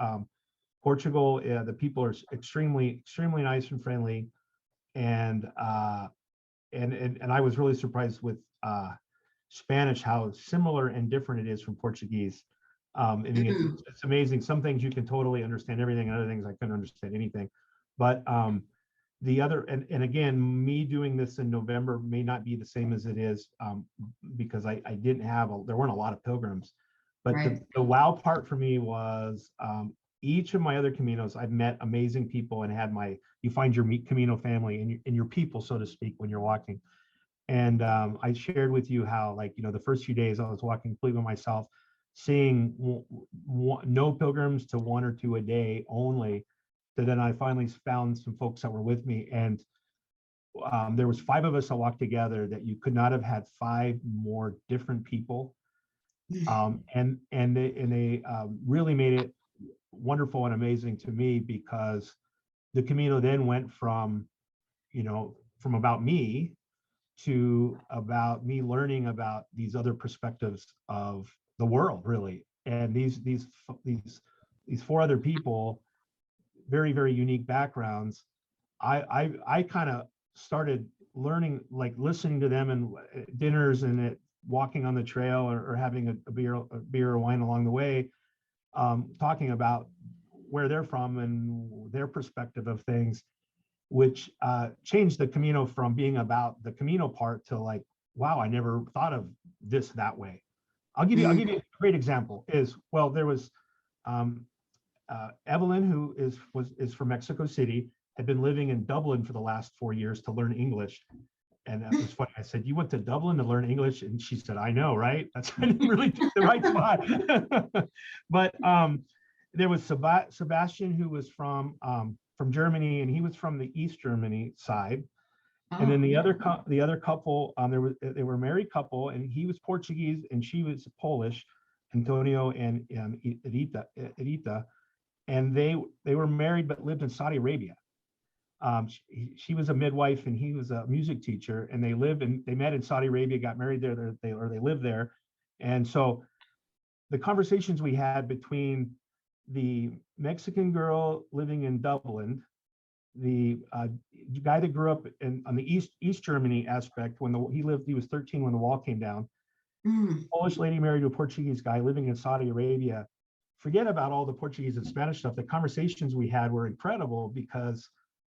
B: Portugal, the people are extremely nice and friendly, and I was really surprised with Spanish, how similar and different it is from Portuguese. I mean, it's amazing. Some things you can totally understand everything, and other things I couldn't understand anything. But the other, and again, me doing this in November may not be the same as it is, because I didn't have, there weren't a lot of pilgrims. But
A: Right.
B: the wow part for me was each of my other Caminos, I've met amazing people and had you find your Camino family and your people, so to speak, when you're walking. And I shared with you how, like, the first few days I was walking completely by myself, seeing no pilgrims to one or two a day only. So then I finally found some folks that were with me, and there was 5 of us that walked together, that you could not have had 5 more different people. And they really made it wonderful and amazing to me, because the Camino then went from about me to about me learning about these other perspectives of the world, really. And these 4 other people, very unique backgrounds. I kind of started learning, like listening to them and dinners and walking on the trail, or having a beer or wine along the way, talking about where they're from and their perspective of things, which changed the Camino from being about the Camino part to, like, wow, I never thought of this that way. I'll give you a great example. There was Evelyn, who is from Mexico City, had been living in Dublin for the last 4 years to learn English. And it was funny. I said, "You went to Dublin to learn English?" And she said, "I know, right?" I didn't really pick the right spot. But there was Sebastian, who was from Germany, and he was from the East Germany side. And then the other couple, they were a married couple, and he was Portuguese and she was Polish, Antonio and Edita, and they were married but lived in Saudi Arabia. She was a midwife and he was a music teacher, and they met in Saudi Arabia, got married there, they lived there. And so the conversations we had between the Mexican girl living in Dublin, the guy that grew up on the East Germany aspect, he was 13 when the wall came down. Polish lady married to a Portuguese guy living in Saudi Arabia. Forget about all the Portuguese and Spanish stuff. The conversations we had were incredible because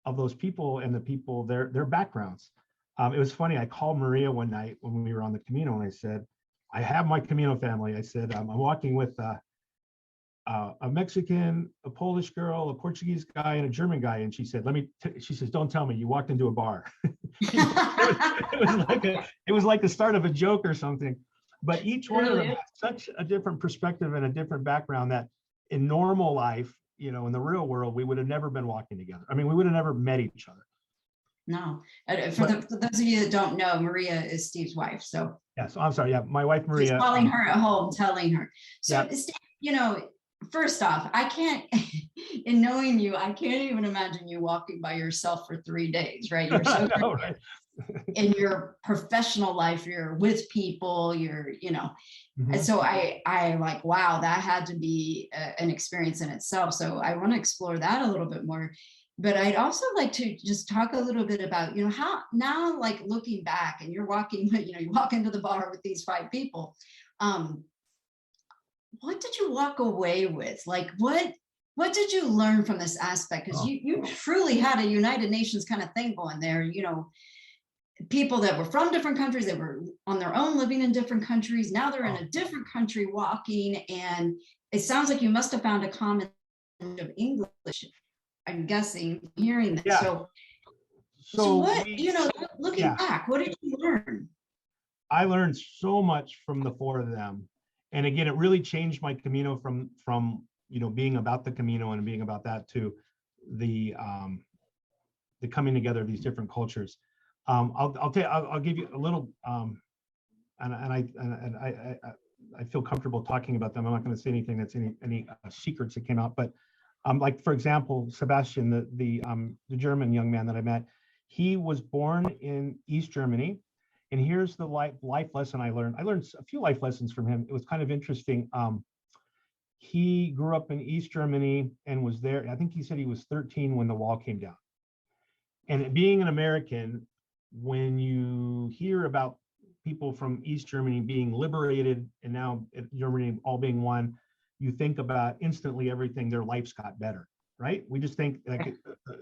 B: of those people and the people, their backgrounds. It was funny. I called Maria one night when we were on the Camino, and I said, "I have my Camino family." I said, "I'm walking with a Mexican, a Polish girl, a Portuguese guy, and a German guy." And she said, she says, "Don't tell me you walked into a bar." it was like the start of a joke or something. But each one of them had such a different perspective and a different background that in normal life, in the real world, we would have never been walking together. I mean, we would have never met each other.
A: No. For those of you that don't know, Maria is Steve's wife. So
B: yes, I'm sorry. Yeah, my wife Maria.
A: He's calling her at home, telling her. So,
B: yeah.
A: Steve, first off, I can't, in knowing you, I can't even imagine you walking by yourself for 3 days, right? You're so
B: know, right?
A: In your professional life, you're with people, and so I like, wow, that had to be an experience in itself. So I want to explore that a little bit more. But I'd also like to just talk a little bit about, how now, like looking back, and you're walking, you walk into the bar with these 5 people. What did you walk away with? Like, what did you learn from this aspect? Because you truly had a United Nations kind of thing going there, people that were from different countries, that were on their own living in different countries. Now they're in a different country walking, and it sounds like you must have found a common of English, I'm guessing, hearing that.
B: Yeah.
A: So what, looking back, what did you learn?
B: I learned so much from the 4 of them. And again, it really changed my Camino from being about the Camino and being about that to the coming together of these different cultures. I'll give you a little I feel comfortable talking about them. I'm not going to say anything that's any secrets that came out, but like for example, Sebastian, the German young man that I met, he was born in East Germany, and here's the life lesson I learned. I learned a few life lessons from him. It was kind of interesting. He grew up in East Germany and was there. I think he said he was 13 when the wall came down. And being an American, when you hear about people from East Germany being liberated and now Germany all being one, you think about instantly everything, their lives got better, right? We just think like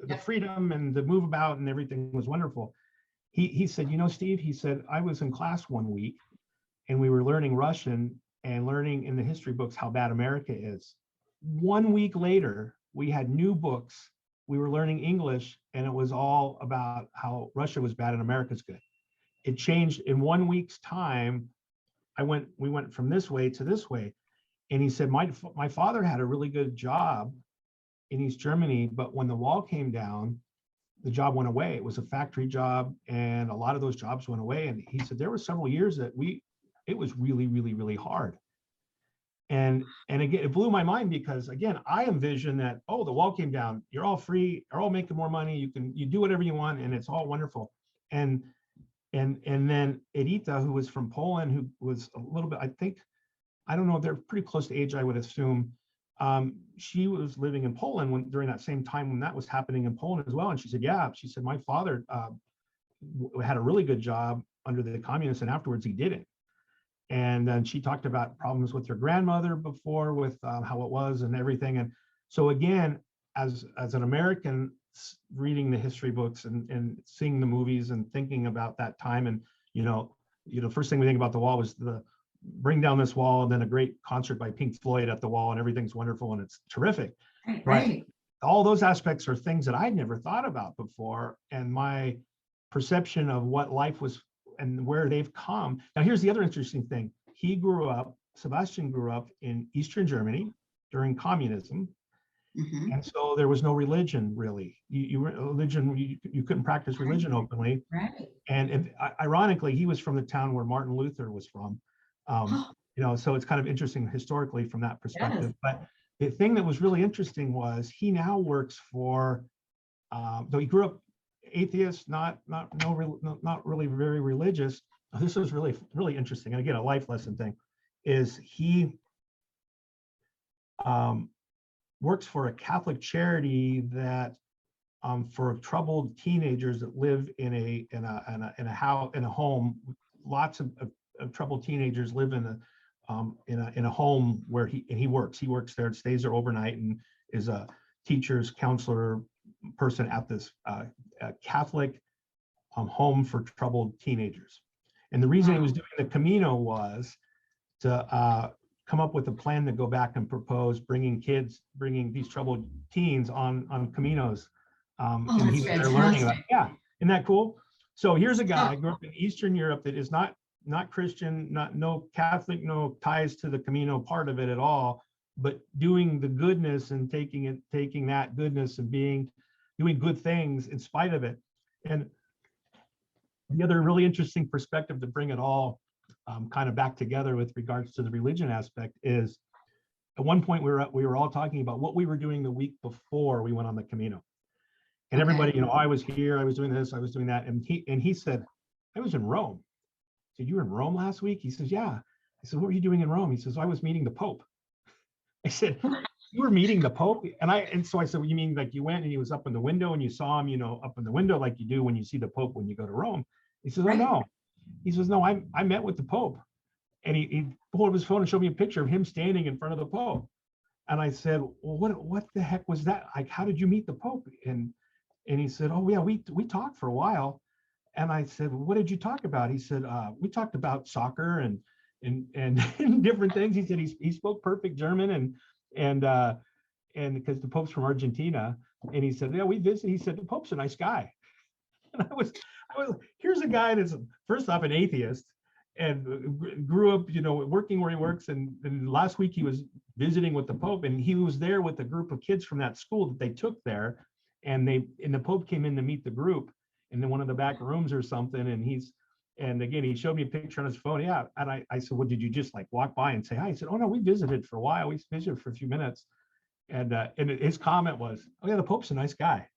B: the freedom and the move about and everything was wonderful. He said, you know, Steve, he said, I was in class one week and we were learning Russian and learning in the history books how bad America is. 1 week later, we had new books. We were learning English and it was all about how Russia was bad and America's good. It changed in 1 week's time. We went from this way to this way. And he said, my father had a really good job in East Germany, but when the wall came down, the job went away. It was a factory job and a lot of those jobs went away. And he said, there were several years that it was really, really, really hard. And again, it blew my mind because again, I envisioned that, oh, the wall came down, you're all free, you're all making more money, you do whatever you want, and it's all wonderful. And then Edita, who was from Poland, who was a little bit, I don't know, they're pretty close to age, I would assume. She was living in Poland during that same time when that was happening in Poland as well. And she said, yeah, she said, my father had a really good job under the communists and afterwards he didn't. And then she talked about problems with her grandmother before with how it was and everything. And so again, as an American reading the history books and seeing the movies and thinking about that time, and first thing we think about the wall was the bring down this wall and then a great concert by Pink Floyd at the wall and everything's wonderful and it's terrific.
A: Right.
B: But all those aspects are things that I'd never thought about before. And my perception of what life was and where they've come. Now, here's the other interesting thing. Sebastian grew up in Eastern Germany during communism.
A: Mm-hmm.
B: And so there was no religion really. You couldn't practice religion openly.
A: Right.
B: And ironically, he was from the town where Martin Luther was from. So it's kind of interesting historically from that perspective. Yes. But the thing that was really interesting was he now works for, though he grew up atheist, not really very religious. This was really, really interesting. And again, a life lesson thing is he works for a Catholic charity that for troubled teenagers that live in a home. Lots of troubled teenagers live in a home where he works. He works there, stays there overnight, and is a teacher's counselor person at this Catholic home for troubled teenagers. And the reason he was doing the Camino was to come up with a plan to go back and propose bringing these troubled teens on Caminos. And he's there learning about, yeah, isn't that cool? So here's a guy grew up in Eastern Europe that is not Christian, no Catholic, no ties to the Camino part of it at all, but doing the goodness and taking that goodness and doing good things in spite of it. And the other really interesting perspective to bring it all kind of back together with regards to the religion aspect is at one point we were all talking about what we were doing the week before we went on the Camino. And everybody, I was here, I was doing this, I was doing that. And he said, I was in Rome. I said, you were in Rome last week? He says, yeah. I said, what were you doing in Rome? He says, I was meeting the Pope. I said, you were meeting the Pope? And so I said, well, you mean like you went and he was up in the window and you saw him, up in the window like you do when you see the Pope when you go to Rome? He says, oh, no. He says, no, I met with the Pope. And he pulled up his phone and showed me a picture of him standing in front of the Pope. And I said, well, what the heck was that? Like, how did you meet the Pope? And he said, oh, yeah, we talked for a while. And I said, well, what did you talk about? He said, we talked about soccer and different things. He said he spoke perfect German and because the Pope's from Argentina. And he said, yeah, we visited. He said, the Pope's a nice guy. And I was here's a guy that's first off an atheist and grew up, working where he works. And last week he was visiting with the Pope, and he was there with a group of kids from that school that they took there. And the Pope came in to meet the group in one of the back rooms or something. And And again, he showed me a picture on his phone. Yeah. And I said, well, did you just like walk by and say hi? He said, oh no, we visited for a while. We visited for a few minutes. And his comment was, oh yeah, the Pope's a nice guy.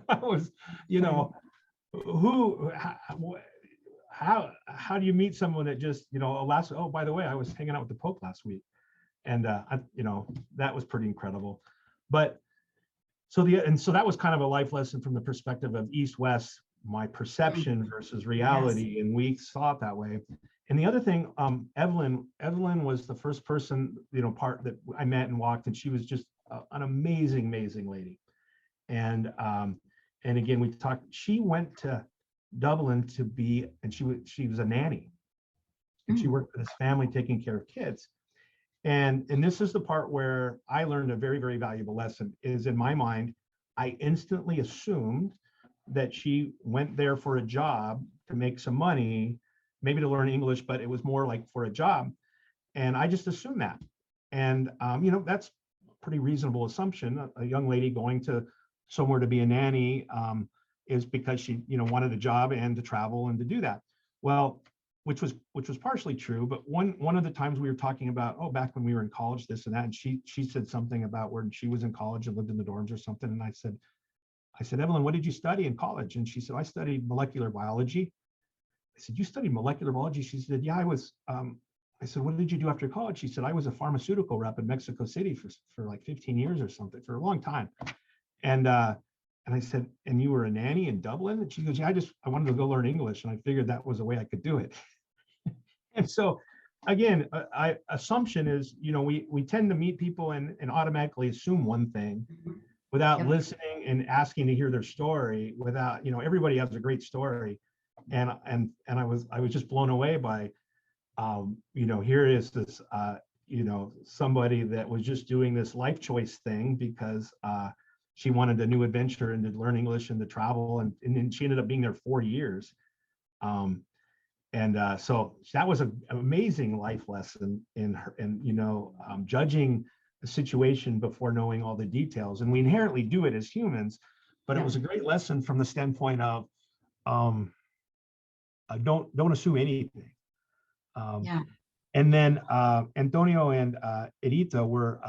B: I was, you know, who, how do you meet someone that just, you know, oh, by the way, I was hanging out with the Pope last week. And you know, that was pretty incredible. But so that was kind of a life lesson from the perspective of East-West, my perception versus reality. Yes. And we saw it that way. And the other thing, Evelyn was the first person, you know, that I met and walked, and she was just an amazing lady. And again, we talked, she went to Dublin to be, and she was a nanny, and she worked for this family taking care of kids. And this is the part where I learned a very, very valuable lesson. Is in my mind, I instantly assumed that she went there for a job to make some money, maybe to learn English, but it was more like for a job. And I just assumed that. And you know, that's a pretty reasonable assumption. A young lady going to somewhere to be a nanny is because she, you know, wanted a job and to travel and to do that. Well, which was partially true, but one of the times we were talking about, oh, back when we were in college, this and that, and she said something about when she was in college and lived in the dorms or something, and I said, Evelyn, what did you study in college? And she said, I studied molecular biology. I said, you studied molecular biology? She said, yeah, I was. I said, what did you do after college? She said, I was a pharmaceutical rep in Mexico City for like 15 years or something, for a long time. And I said, and you were a nanny in Dublin? And she goes, yeah, I wanted to go learn English, and I figured that was a way I could do it. And so, again, assumption is, you know, we tend to meet people and automatically assume one thing without listening and asking to hear their story. Without, you know, everybody has a great story, and I was just blown away by, you know, here is this, you know, somebody that was just doing this life choice thing because she wanted a new adventure and to learn English and to travel, and then she ended up being there 4 years. So that was an amazing life lesson in you know, judging the situation before knowing all the details. And we inherently do it as humans, but it was a great lesson from the standpoint of don't assume anything. And then Antonio and Edita were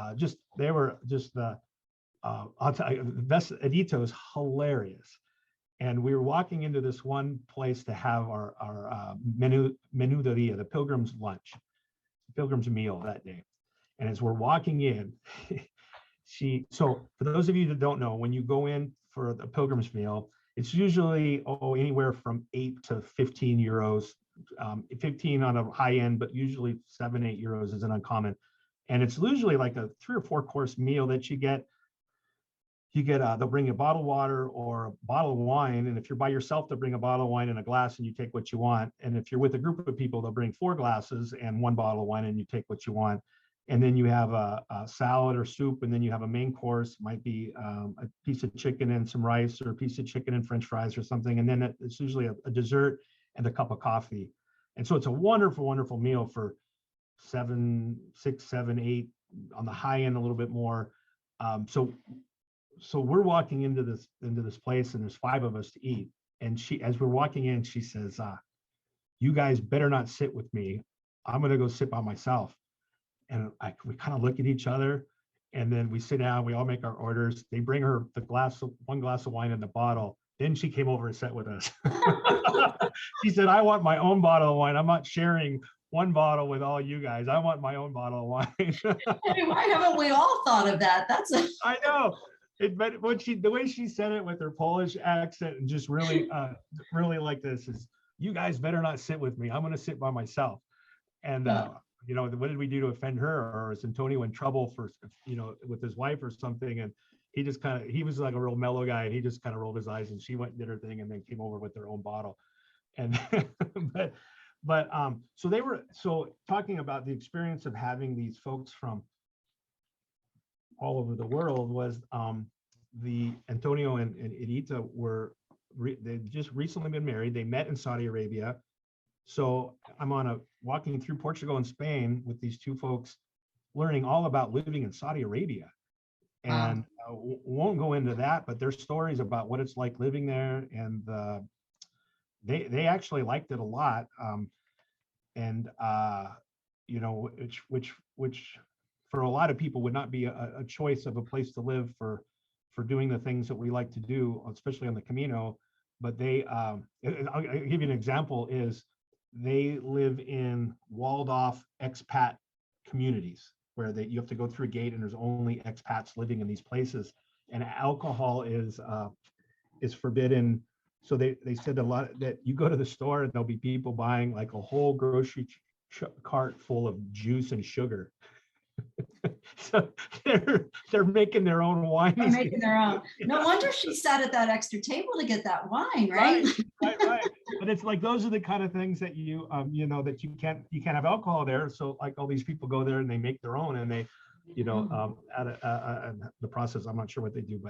B: they were just the I'll tell you, Edita is hilarious. And we were walking into this one place to have our menu de dia, the Pilgrim's lunch, Pilgrim's meal that day. And as we're walking in, so for those of you that don't know, when you go in for the Pilgrim's meal, it's usually anywhere from 8 to 15 euros, 15 on a high end, but usually 7-8 euros is an uncommon. And it's usually like a 3 or 4 course meal that you get. They'll bring you a bottle of water or a bottle of wine. And if you're by yourself, they'll bring a bottle of wine and a glass and you take what you want. And if you're with a group of people, they'll bring 4 glasses and 1 bottle of wine and you take what you want. And then you have a salad or soup. And then you have a main course, might be a piece of chicken and some rice, or a piece of chicken and French fries or something. And then it's usually a dessert and a cup of coffee. And so it's a wonderful, wonderful meal for 6, 7, 8 on the high end, a little bit more. So we're walking into this place, and there's 5 of us to eat. And as we're walking in, she says, you guys better not sit with me. I'm going to go sit by myself. And we kind of look at each other, and then we sit down, we all make our orders. They bring her one glass of wine in the bottle. Then she came over and sat with us. She said, I want my own bottle of wine. I'm not sharing one bottle with all you guys. I want my own bottle of wine.
A: I mean, why haven't we all thought of that?
B: I know. But the way she said it with her Polish accent, and just really, really like this, is, you guys better not sit with me. I'm going to sit by myself. And you know, what did we do to offend her? Or is Antonio in trouble for, you know, with his wife or something? And he was like a real mellow guy, and he just kind of rolled his eyes, and she went and did her thing, and then came over with their own bottle. And so talking about the experience of having these folks from all over the world was the Antonio and Edita they've just recently been married. They met in Saudi Arabia. So I'm walking through Portugal and Spain with these 2 folks, learning all about living in Saudi Arabia. And won't go into that, but there's stories about what it's like living there, and they actually liked it a lot. And you know, which for a lot of people would not be a choice of a place to live for doing the things that we like to do, especially on the Camino. But I'll give you an example, is they live in walled off expat communities where you have to go through a gate and there's only expats living in these places, and alcohol is forbidden. So they said a lot that you go to the store and there'll be people buying like a whole grocery cart full of juice and sugar. So they're making their own wine.
A: They're making their own. No wonder she sat at that extra table to get that wine, right?
B: Right. But it's like those are the kind of things that you know, that you can't have alcohol there. So like all these people go there and they make their own, and they, you know, the process. I'm not sure what they do,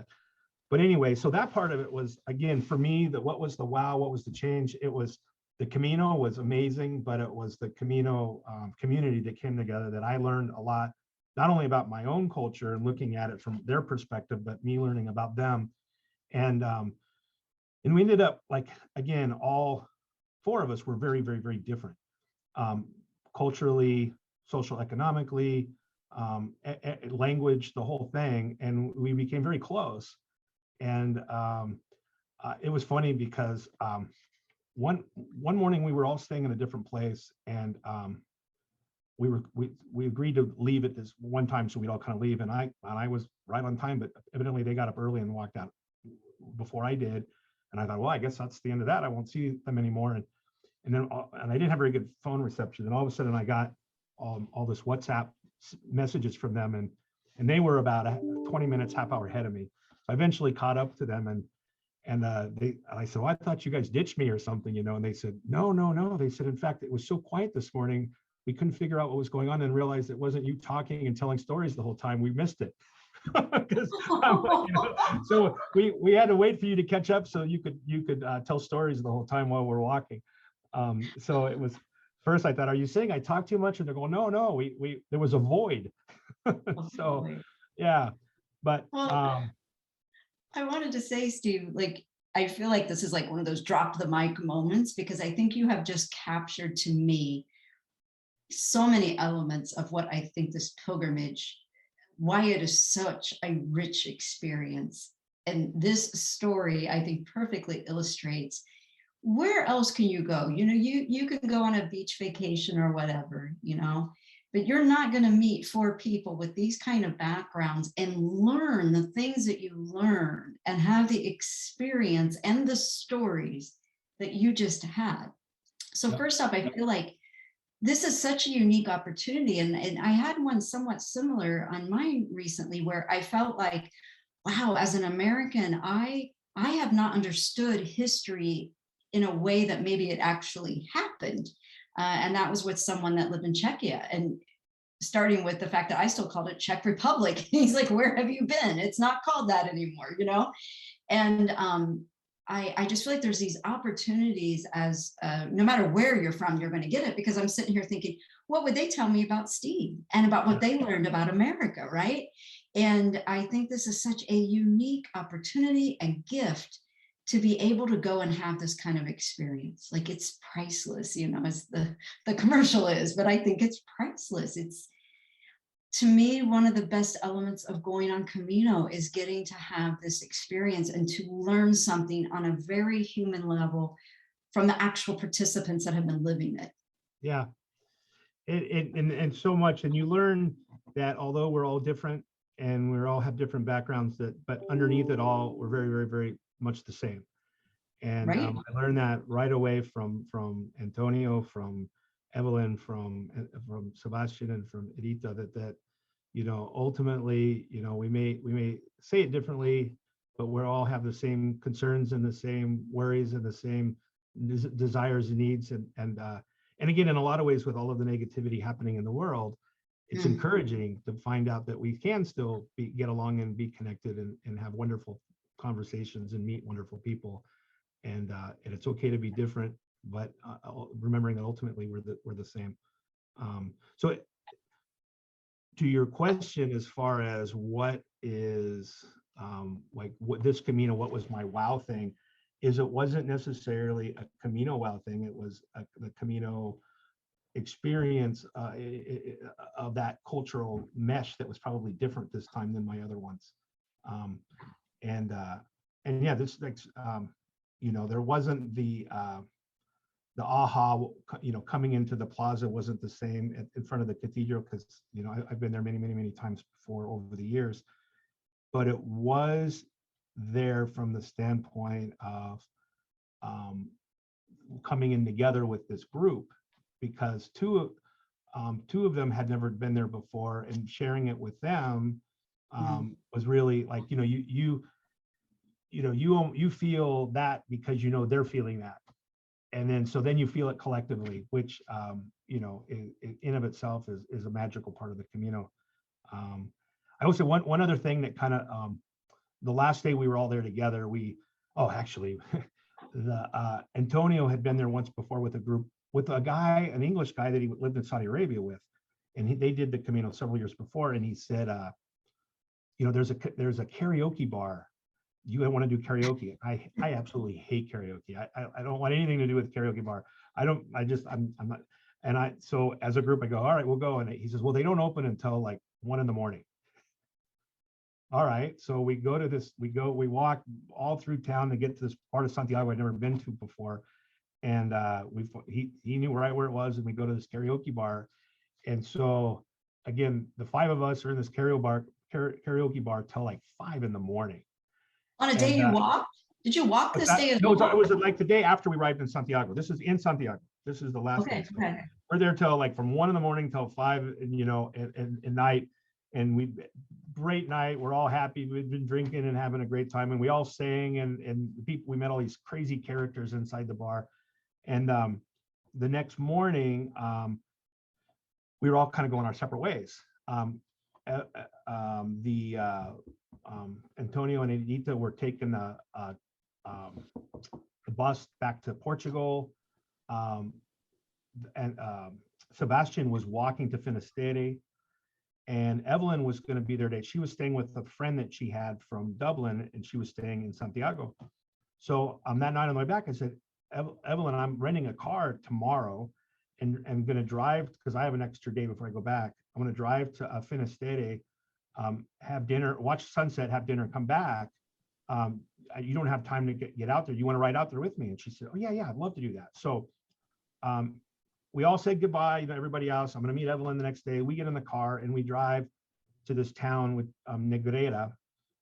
B: but anyway. So that part of it was, again, for me, what was the wow? What was the change? It was the Camino was amazing, but it was the Camino community that came together that I learned a lot. Not only about my own culture and looking at it from their perspective, but me learning about them. And we ended up, like, again, all four of us were very, very, very different, culturally, social, economically, language, the whole thing. And we became very close. And it was funny because one morning we were all staying in a different place, and we agreed to leave at this one time, so we'd all kind of leave, and I was right on time, but evidently they got up early and walked out before I did, and I thought, well, I guess that's the end of that. I won't see them anymore, and then I didn't have very good phone reception, and all of a sudden I got all this WhatsApp messages from them, and they were about 20 minutes, half hour ahead of me. So I eventually caught up to them, and I said, well, I thought you guys ditched me or something, you know, and they said, no. They said, in fact, it was so quiet this morning, we couldn't figure out what was going on and realized it wasn't you talking and telling stories the whole time. We missed it. Because, you know, so we had to wait for you to catch up so you could tell stories the whole time while we're walking. So it was, first I thought, are you saying I talk too much? And they're going, no, we there was a void. So yeah, but
A: I wanted to say, Steve, like, I feel like this is like one of those drop the mic moments, because I think you have just captured to me so many elements of what I think this pilgrimage, why it is such a rich experience. And this story, I think, perfectly illustrates where else can you go? You know, you can go on a beach vacation or whatever, you know, but you're not going to meet four people with these kind of backgrounds and learn the things that you learn and have the experience and the stories that you just had. So first off, I feel like this is such a unique opportunity. And I had one somewhat similar on mine recently, where I felt like, wow, as an American, I have not understood history in a way that maybe it actually happened. And that was with someone that lived in Czechia, and starting with the fact that I still called it Czech Republic. He's like, where have you been? It's not called that anymore, you know? And I just feel like there's these opportunities as no matter where you're from, you're going to get it, because I'm sitting here thinking, what would they tell me about Steve and about what they learned about America, right? And I think this is such a unique opportunity and gift to be able to go and have this kind of experience. Like, it's priceless, you know, as the commercial is, but I think it's priceless. It's, to me, one of the best elements of going on Camino is getting to have this experience and to learn something on a very human level from the actual participants that have been living it.
B: Yeah, and so much, and you learn that although we're all different and we all have different backgrounds, but underneath it all, we're very, very, very much the same. And
A: right?
B: I learned that right away from Antonio, from Evelyn, from Sebastian, and from Edita, that you know, ultimately, you know, we may say it differently, but we all have the same concerns and the same worries and the same desires and needs, and again, in a lot of ways, with all of the negativity happening in the world, it's encouraging to find out that we can still get along and be connected and have wonderful conversations and meet wonderful people, and it's okay to be different, but remembering that ultimately we're the same. So to your question, as far as what is like what this Camino, what was my wow thing, is it wasn't necessarily a Camino wow thing. It was the Camino experience of that cultural mesh that was probably different this time than my other ones. Um, and yeah, this there wasn't the aha, coming into the plaza wasn't the same in front of the cathedral, because I've been there many times before over the years, but it was there from the standpoint of coming in together with this group, because two of them had never been there before, and sharing it with them was really like, you feel that because they're feeling that, and then you feel it collectively, which in of itself is a magical part of the Camino. I also one other thing that kind of the last day we were all there together, actually the Antonio had been there once before with a group, with a guy, an English guy that he lived in Saudi Arabia with, and they did the Camino several years before, and he said, there's a karaoke bar. You want to do karaoke? I absolutely hate karaoke. I don't want anything to do with karaoke bar. I'm not. And so as a group, I go, all right, we'll go. And he says, well, they don't open until like 1 a.m. All right. So we go to this, we walk all through town to get to this part of Santiago I'd never been to before. And he knew right where it was. And we go to this karaoke bar. And so again, the 5 of us are in this karaoke bar till like 5 a.m.
A: On a day you walked? Did you walk this day as well?
B: No, it was like the day after we arrived in Santiago. This is in Santiago. This is the last day. So we're there till like from 1 a.m. till 5, at night. And great night. We're all happy. We've been drinking and having a great time. And we all sang, and the people, we met all these crazy characters inside the bar. And the next morning, we were all kind of going our separate ways. Antonio and Edita were taking the bus back to Portugal, and Sebastian was walking to Finnis, and Evelyn was going to be there today. She was staying with a friend that she had from Dublin, and she was staying in Santiago. So that night on my way back, I said, Evelyn, I'm renting a car tomorrow, and I'm going to drive, because I have an extra day before I go back. I'm going to drive to Finnis, have dinner, watch sunset, have dinner, come back. You don't have time to get out there. You want to ride out there with me? And she said, oh yeah, I'd love to do that. So we all said goodbye, everybody else. I'm going to meet Evelyn the next day. We get in the car and we drive to this town with Negrera,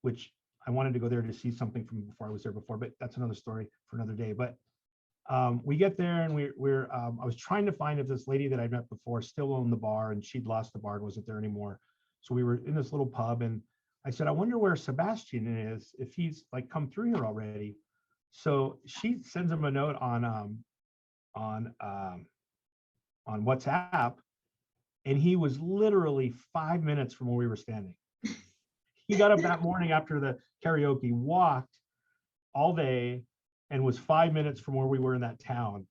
B: which I wanted to go there to see something from before I was there before, but that's another story for another day. But we get there, and I was trying to find if this lady that I met before still owned the bar, and she'd lost the bar and wasn't there anymore. So we were in this little pub, and I said, I wonder where Sebastian is, if he's like come through here already. So she sends him a note on WhatsApp, and he was literally 5 minutes from where we were standing. He got up that morning after the karaoke, walked all day, and was 5 minutes from where we were in that town.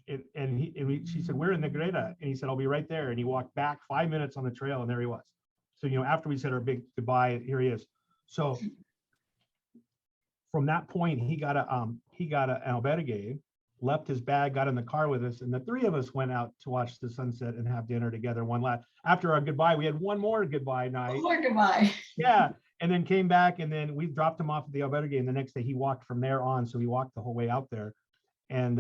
B: She said, we're in Negrera. And he said, I'll be right there. And he walked back 5 minutes on the trail, and there he was. So, after we said our big goodbye, here he is. So from that point, he got an albergue, left his bag, got in the car with us, and the 3 of us went out to watch the sunset and have dinner together. One last, after our goodbye, we had one more goodbye night.
A: One more goodbye.
B: Yeah. And then came back, and then we dropped him off at the albergue, and the next day he walked from there on. So he walked the whole way out there. And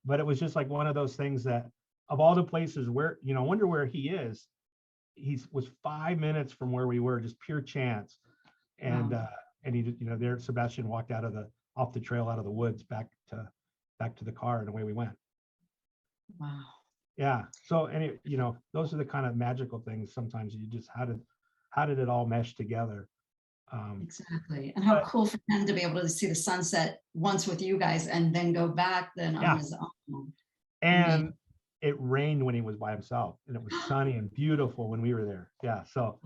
B: but it was just like one of those things that, of all the places where, I wonder where he is. He was 5 minutes from where we were, just pure chance. And
A: Wow.
B: And he, there Sebastian walked off the trail, out of the woods, back to the car, and away we went.
A: Wow.
B: Yeah. So those are the kind of magical things. Sometimes you just, how did it all mesh together?
A: Exactly. And how cool for him to be able to see the sunset once with you guys, and then go back then on his own.
B: And it rained when he was by himself, and it was sunny and beautiful when we were there. Yeah. So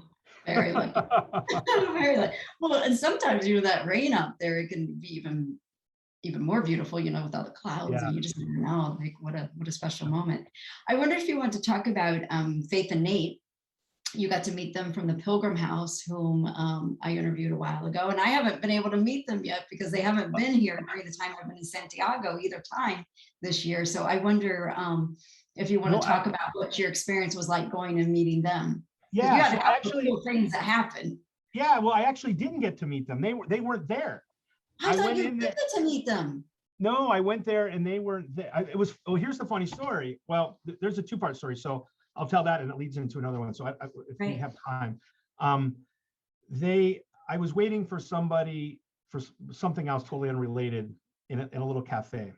A: very lucky. Very lucky. Well, and sometimes that rain out there, it can be even more beautiful, without the clouds.
B: Yeah.
A: And you just never know, like what a special moment. I wonder if you want to talk about Faith and Nate. you got to meet them from the Pilgrim House, whom I interviewed a while ago. And I haven't been able to meet them yet because they haven't been here during the time I've been in Santiago either time this year. So I wonder if you want to talk about what your experience was like going and meeting them.
B: Yeah,
A: you had
B: so
A: a couple cool things that happened.
B: Yeah, well, I actually didn't get to meet them. They weren't there.
A: I thought you did get to meet them.
B: No, I went there and they weren't there. It was, oh, here's the funny story. Well, there's a two-part story. So I'll tell that and it leads into another one. So if we have time, I was waiting for somebody for something else totally unrelated in a little cafe.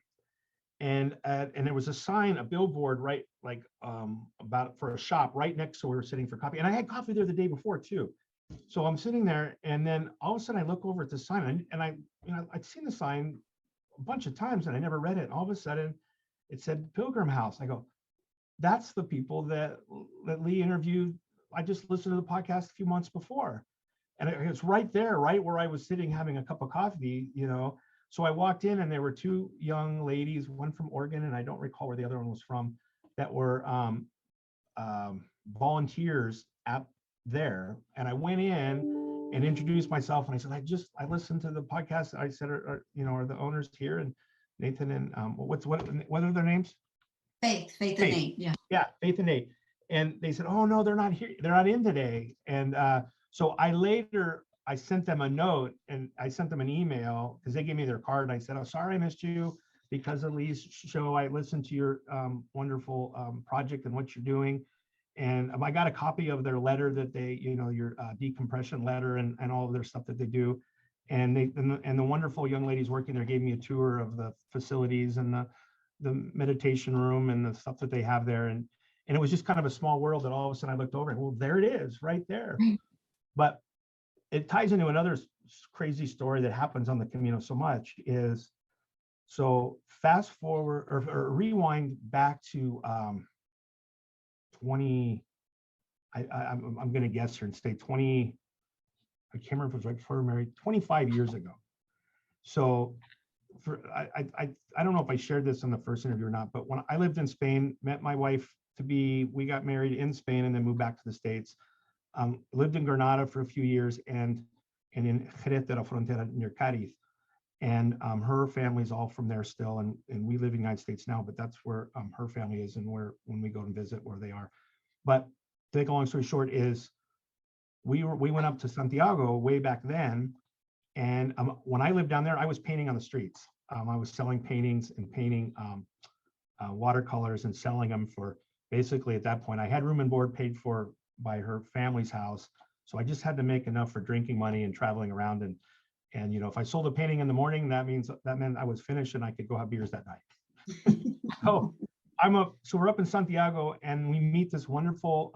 B: And there was a sign, a billboard, right, like about for a shop right next to where we were sitting for coffee. And I had coffee there the day before too. So I'm sitting there, and then all of a sudden I look over at the sign, and I'd seen the sign a bunch of times, and I never read it. And all of a sudden, it said Pilgrim House. I go, that's the people that Lee interviewed. I just listened to the podcast a few months before, and it was right there, right where I was sitting having a cup of coffee, So I walked in, and there were two young ladies, one from Oregon, and I don't recall where the other one was from, that were volunteers at there. And I went in and introduced myself, and I said, I listened to the podcast. I said, are the owners here? And Nathan and what are their names?
A: Faith and Nate.
B: Yeah, Faith and Nate. And they said, oh no, they're not here, they're not in today. And so I sent them a note, and I sent them an email because they gave me their card, and I said, oh, sorry I missed you because of Lee's show. I listened to your wonderful project and what you're doing. And I got a copy of their letter that they, your decompression letter and all of their stuff that they do. And the wonderful young ladies working there gave me a tour of the facilities and the meditation room and the stuff that they have there. And it was just kind of a small world that all of a sudden I looked over and, well, there it is right there. But it ties into another crazy story that happens on the Camino so much is, so fast forward or rewind back to 20, I'm going to guess here and say 20, I can't remember if it was right before we were married, 25 years ago. So I don't know if I shared this in the first interview or not, but when I lived in Spain, met my wife we got married in Spain and then moved back to the States. Lived in Granada for a few years and in Jerez de la Frontera near Cadiz. And her family's all from there still, and we live in the United States now, but that's where her family is and when we go and visit where they are. But to make a long story short is we went up to Santiago way back then, and when I lived down there, I was painting on the streets. I was selling paintings and painting watercolors and selling them for basically at that point. I had room and board paid for by her family's house, so I just had to make enough for drinking money and traveling around. And if I sold a painting in the morning, that meant I was finished and I could go have beers that night. So we're up in Santiago and we meet this wonderful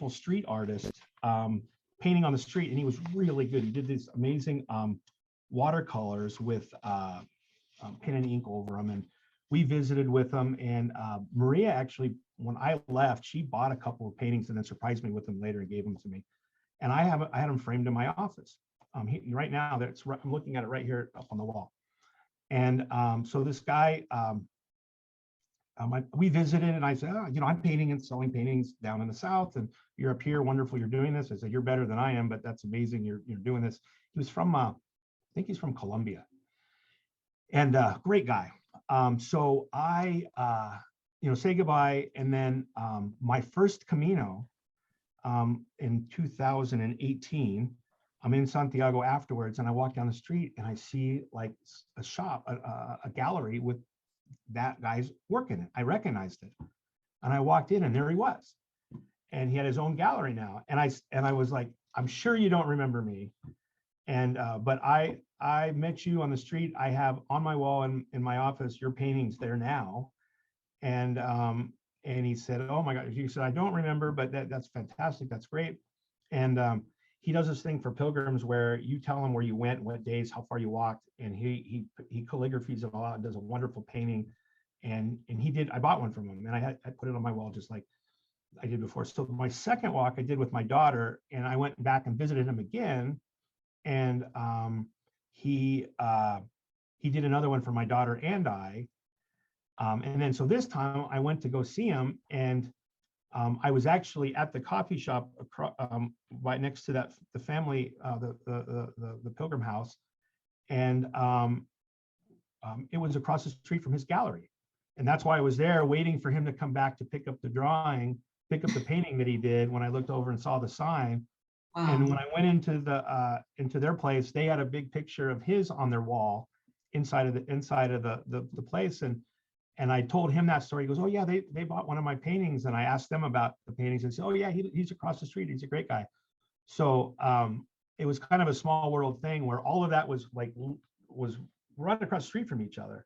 B: street artist painting on the street, and he was really good. He did these amazing watercolors with pen and ink over them, and we visited with him. And Maria actually, when I left, she bought a couple of paintings and then surprised me with them later and gave them to me. And I had them framed in my office. Right now, I'm looking at it right here up on the wall. And so this guy, we visited, and I said, I'm painting and selling paintings down in the South, and you're up here, wonderful, you're doing this. I said, you're better than I am, but that's amazing, you're doing this. He was from, I think he's from Colombia, and great guy. So I, say goodbye, and then my first Camino in 2018, I'm in Santiago afterwards, and I walk down the street and I see like a shop, a gallery with that guy's work in it. I recognized it, and I walked in, and there he was, and he had his own gallery now. And I was like, I'm sure you don't remember me, and but I met you on the street. I have on my wall in my office your paintings there now, and he said, oh my God, he said, I don't remember, but that's fantastic, that's great. And he does this thing for pilgrims where you tell him where you went, what days, how far you walked, and he calligraphies it all out and does a wonderful painting. And I bought one from him, and I put it on my wall just like I did before. So my second walk I did with my daughter, and I went back and visited him again, and he did another one for my daughter and I. And then so this time I went to go see him, and I was actually at the coffee shop right next to the family, the Pilgrim house, and it was across the street from his gallery, and that's why I was there waiting for him to come back to pick up the painting that he did. When I looked over and saw the sign, and
A: Wow.
B: when I went into their place, they had a big picture of his on their wall inside of the place, and I told him that story. He goes, "Oh yeah, they bought one of my paintings," and I asked them about the paintings and said, "Oh yeah, he's across the street. He's a great guy." So it was kind of a small world thing where all of that was right across the street from each other,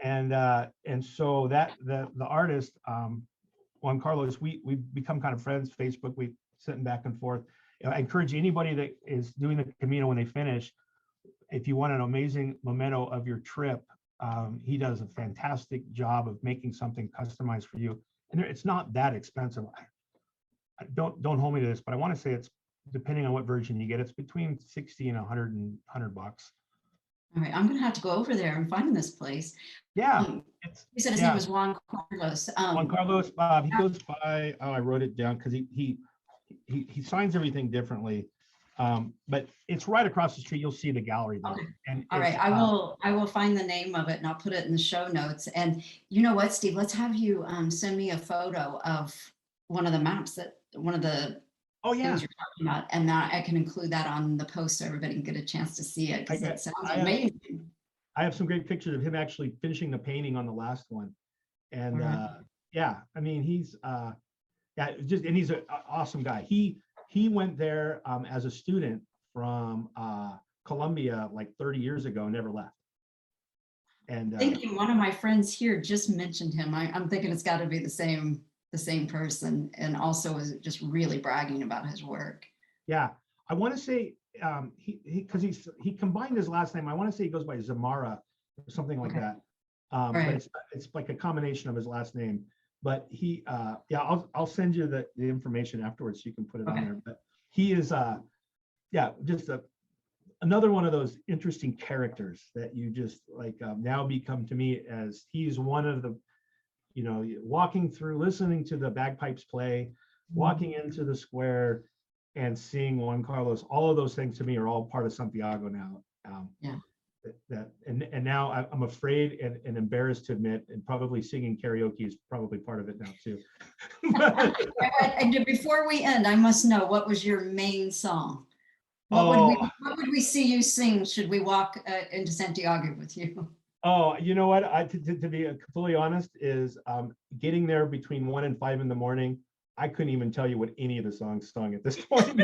B: and so that the artist Juan Carlos, we become kind of friends. Facebook, we sitting back and forth. I encourage anybody that is doing the Camino when they finish, if you want an amazing memento of your trip, he does a fantastic job of making something customized for you, and it's not that expensive. Don't hold me to this, but I want to say it's, depending on what version you get, it's between 60 and 100 bucks.
A: All right, I'm gonna have to go over there and find this place.
B: Yeah,
A: You said his name was Juan Carlos.
B: Juan Carlos. He goes by. Oh, I wrote it down because he signs everything differently. But it's right across the street. You'll see the gallery there.
A: Okay.
B: And
A: All right, I will find the name of it and I'll put it in the show notes. And you know what, Steve, let's have you send me a photo of one of the maps one of the things you're talking about, and that I can include that on the post so everybody can get a chance to see it, because that sounds amazing.
B: I have some great pictures of him actually finishing the painting on the last one. And yeah, I mean, he's he's an awesome guy. He went there as a student from Colombia like 30 years ago, never left. And
A: thinking one of my friends here just mentioned him. I'm thinking it's got to be the same person, and also was just really bragging about his work.
B: Yeah, I want to say because he combined his last name. I want to say he goes by Zamara or something like that. But it's like a combination of his last name. But I'll send you the information afterwards so you can put it on there. But he is just another one of those interesting characters that you just like now become to me, as he's one of the, walking through, listening to the bagpipes play, walking into the square and seeing Juan Carlos. All of those things to me are all part of Santiago now. And now I'm afraid and embarrassed to admit, and probably singing karaoke is probably part of it now too.
A: And before we end, I must know, what was your main song? What would we see you sing should we walk into Santiago with you?
B: Oh, you know what? To be completely honest, is getting there between 1 and 5 in the morning. I couldn't even tell you what any of the songs sung at this point.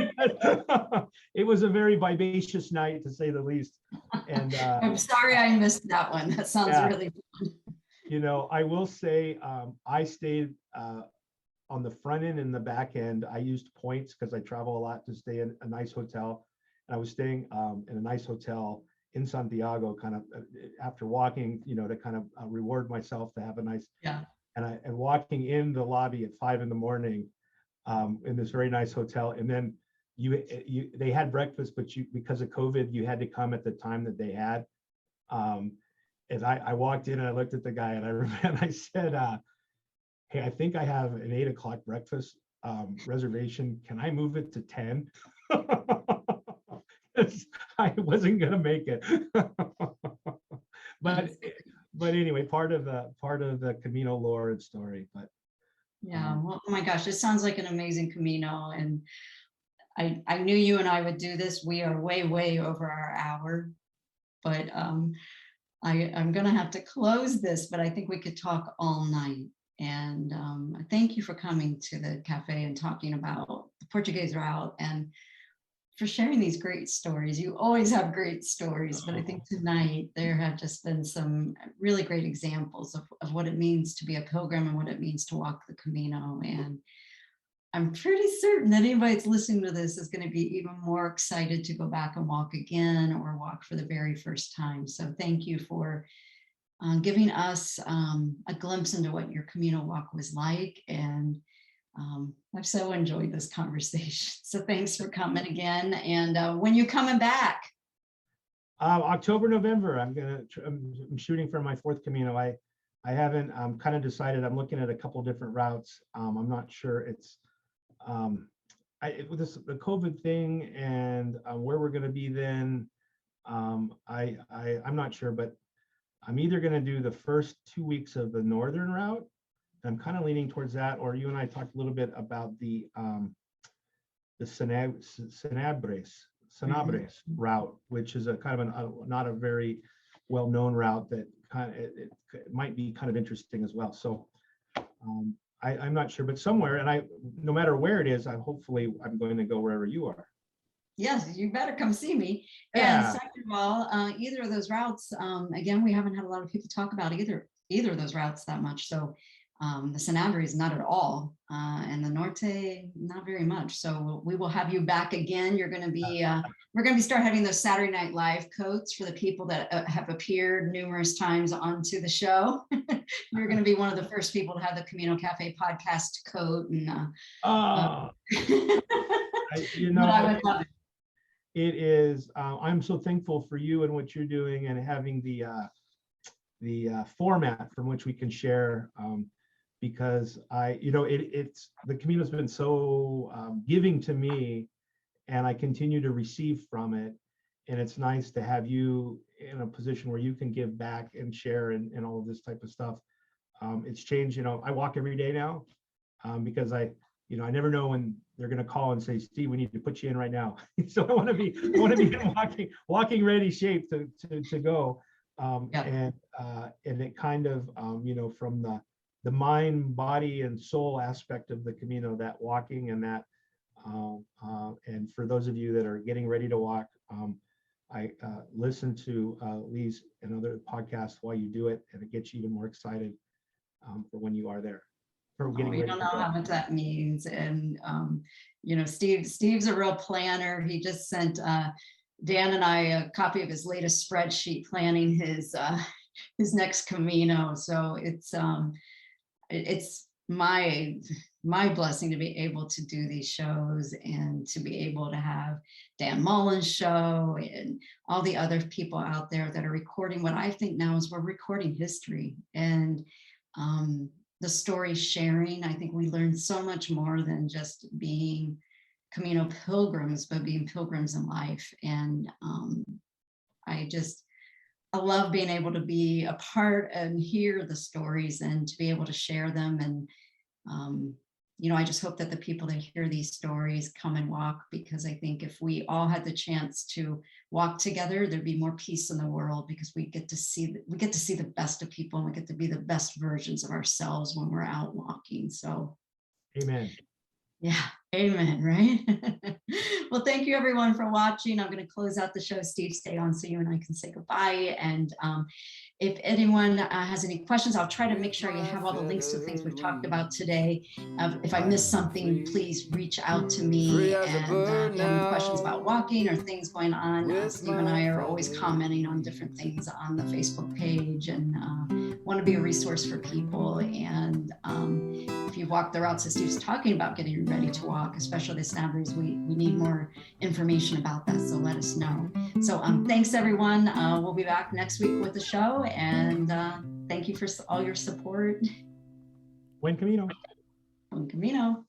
B: It was a very vivacious night, to say the least. And
A: I'm sorry I missed that one. That sounds really fun.
B: I will say I stayed on the front end and the back end. I used points because I travel a lot to stay in a nice hotel. And I was staying in a nice hotel in Santiago, kind of after walking, to kind of reward myself to have a nice, and walking in the lobby at 5 in the morning in this very nice hotel. And then they had breakfast, but because of COVID, you had to come at the time that they had. And I walked in and I looked at the guy and I said, hey, I think I have an 8 o'clock breakfast reservation. Can I move it to 10? I wasn't gonna make it. but anyway, part of the Camino lore and story. But
A: well, oh my gosh, this sounds like an amazing Camino, and I knew you and I would do this. We are way over our hour, but I'm gonna have to close this, but I think we could talk all night. And thank you for coming to the cafe and talking about the Portuguese route, and for sharing these great stories. You always have great stories, but I think tonight there have just been some really great examples of what it means to be a pilgrim and what it means to walk the Camino. And I'm pretty certain that anybody that's listening to this is going to be even more excited to go back and walk again, or walk for the very first time. So thank you for giving us a glimpse into what your Camino walk was like. And I've so enjoyed this conversation. So thanks for coming again. And when you coming back?
B: October, November. I'm shooting for my 4th Camino. I haven't, I'm kind of decided, I'm looking at a couple different routes. I'm not sure it's, with this, the COVID thing and where we're going to be then, I'm not sure, but I'm either going to do the first 2 weeks of the northern route. I'm kind of leaning towards that, or you and I talked a little bit about the Sanabres route, which is a kind of not a very well-known route that kind of it might be kind of interesting as well. So I'm not sure, but somewhere, and no matter where it is, I'm going to go wherever you are.
A: Yes, you better come see me.
B: Yeah.
A: And second of all, either of those routes, again, we haven't had a lot of people talk about either of those routes that much. So the Sanabres, not at all, and the Norte, not very much. So we will have you back again. You're going to be, we're going to start having those Saturday Night Live coats for the people that have appeared numerous times onto the show. You're going to be one of the first people to have the Camino Cafe podcast coat. And
B: you know, I would love it. It is. I'm so thankful for you and what you're doing, and having the format from which we can share. Because it's the Camino's been so giving to me, and I continue to receive from it. And it's nice to have you in a position where you can give back and share and all of this type of stuff. It's changed. I walk every day now because I never know when they're going to call and say, Steve, we need to put you in right now. So I want to be in walking ready shape to go. And it kind of from the mind, body, and soul aspect of the Camino, that walking and that, and for those of you that are getting ready to walk, I listen to Lee's and other podcasts while you do it, and it gets you even more excited for when you are there.
A: You don't know how much that means. And Steve's a real planner. He just sent Dan and I a copy of his latest spreadsheet planning his next Camino. So it's my blessing to be able to do these shows, and to be able to have Dan Mullen's show and all the other people out there that are recording what I think now is we're recording history. And the story sharing, I think we learn so much more than just being Camino pilgrims, but being pilgrims in life. And I love being able to be a part and hear the stories and to be able to share them. And, I just hope that the people that hear these stories come and walk, because I think if we all had the chance to walk together, there'd be more peace in the world, because we get to see the best of people, and we get to be the best versions of ourselves when we're out walking. So,
B: amen.
A: Yeah, amen, right? Well, thank you everyone for watching. I'm going to close out the show. Steve, stay on so you and I can say goodbye. And if anyone has any questions, I'll try to make sure you have all the links to the things we've talked about today. If I missed something, please reach out to me. And if you have any questions about walking or things going on, Steve and I are always commenting on different things on the Facebook page, and want to be a resource for people. And if you walk the routes that Steve's talking about, getting ready to walk, especially the Sanabres, we need more information about that, so let us know. So thanks everyone. We'll be back next week with the show, and thank you for all your support.
B: Buen Camino.
A: Buen Camino.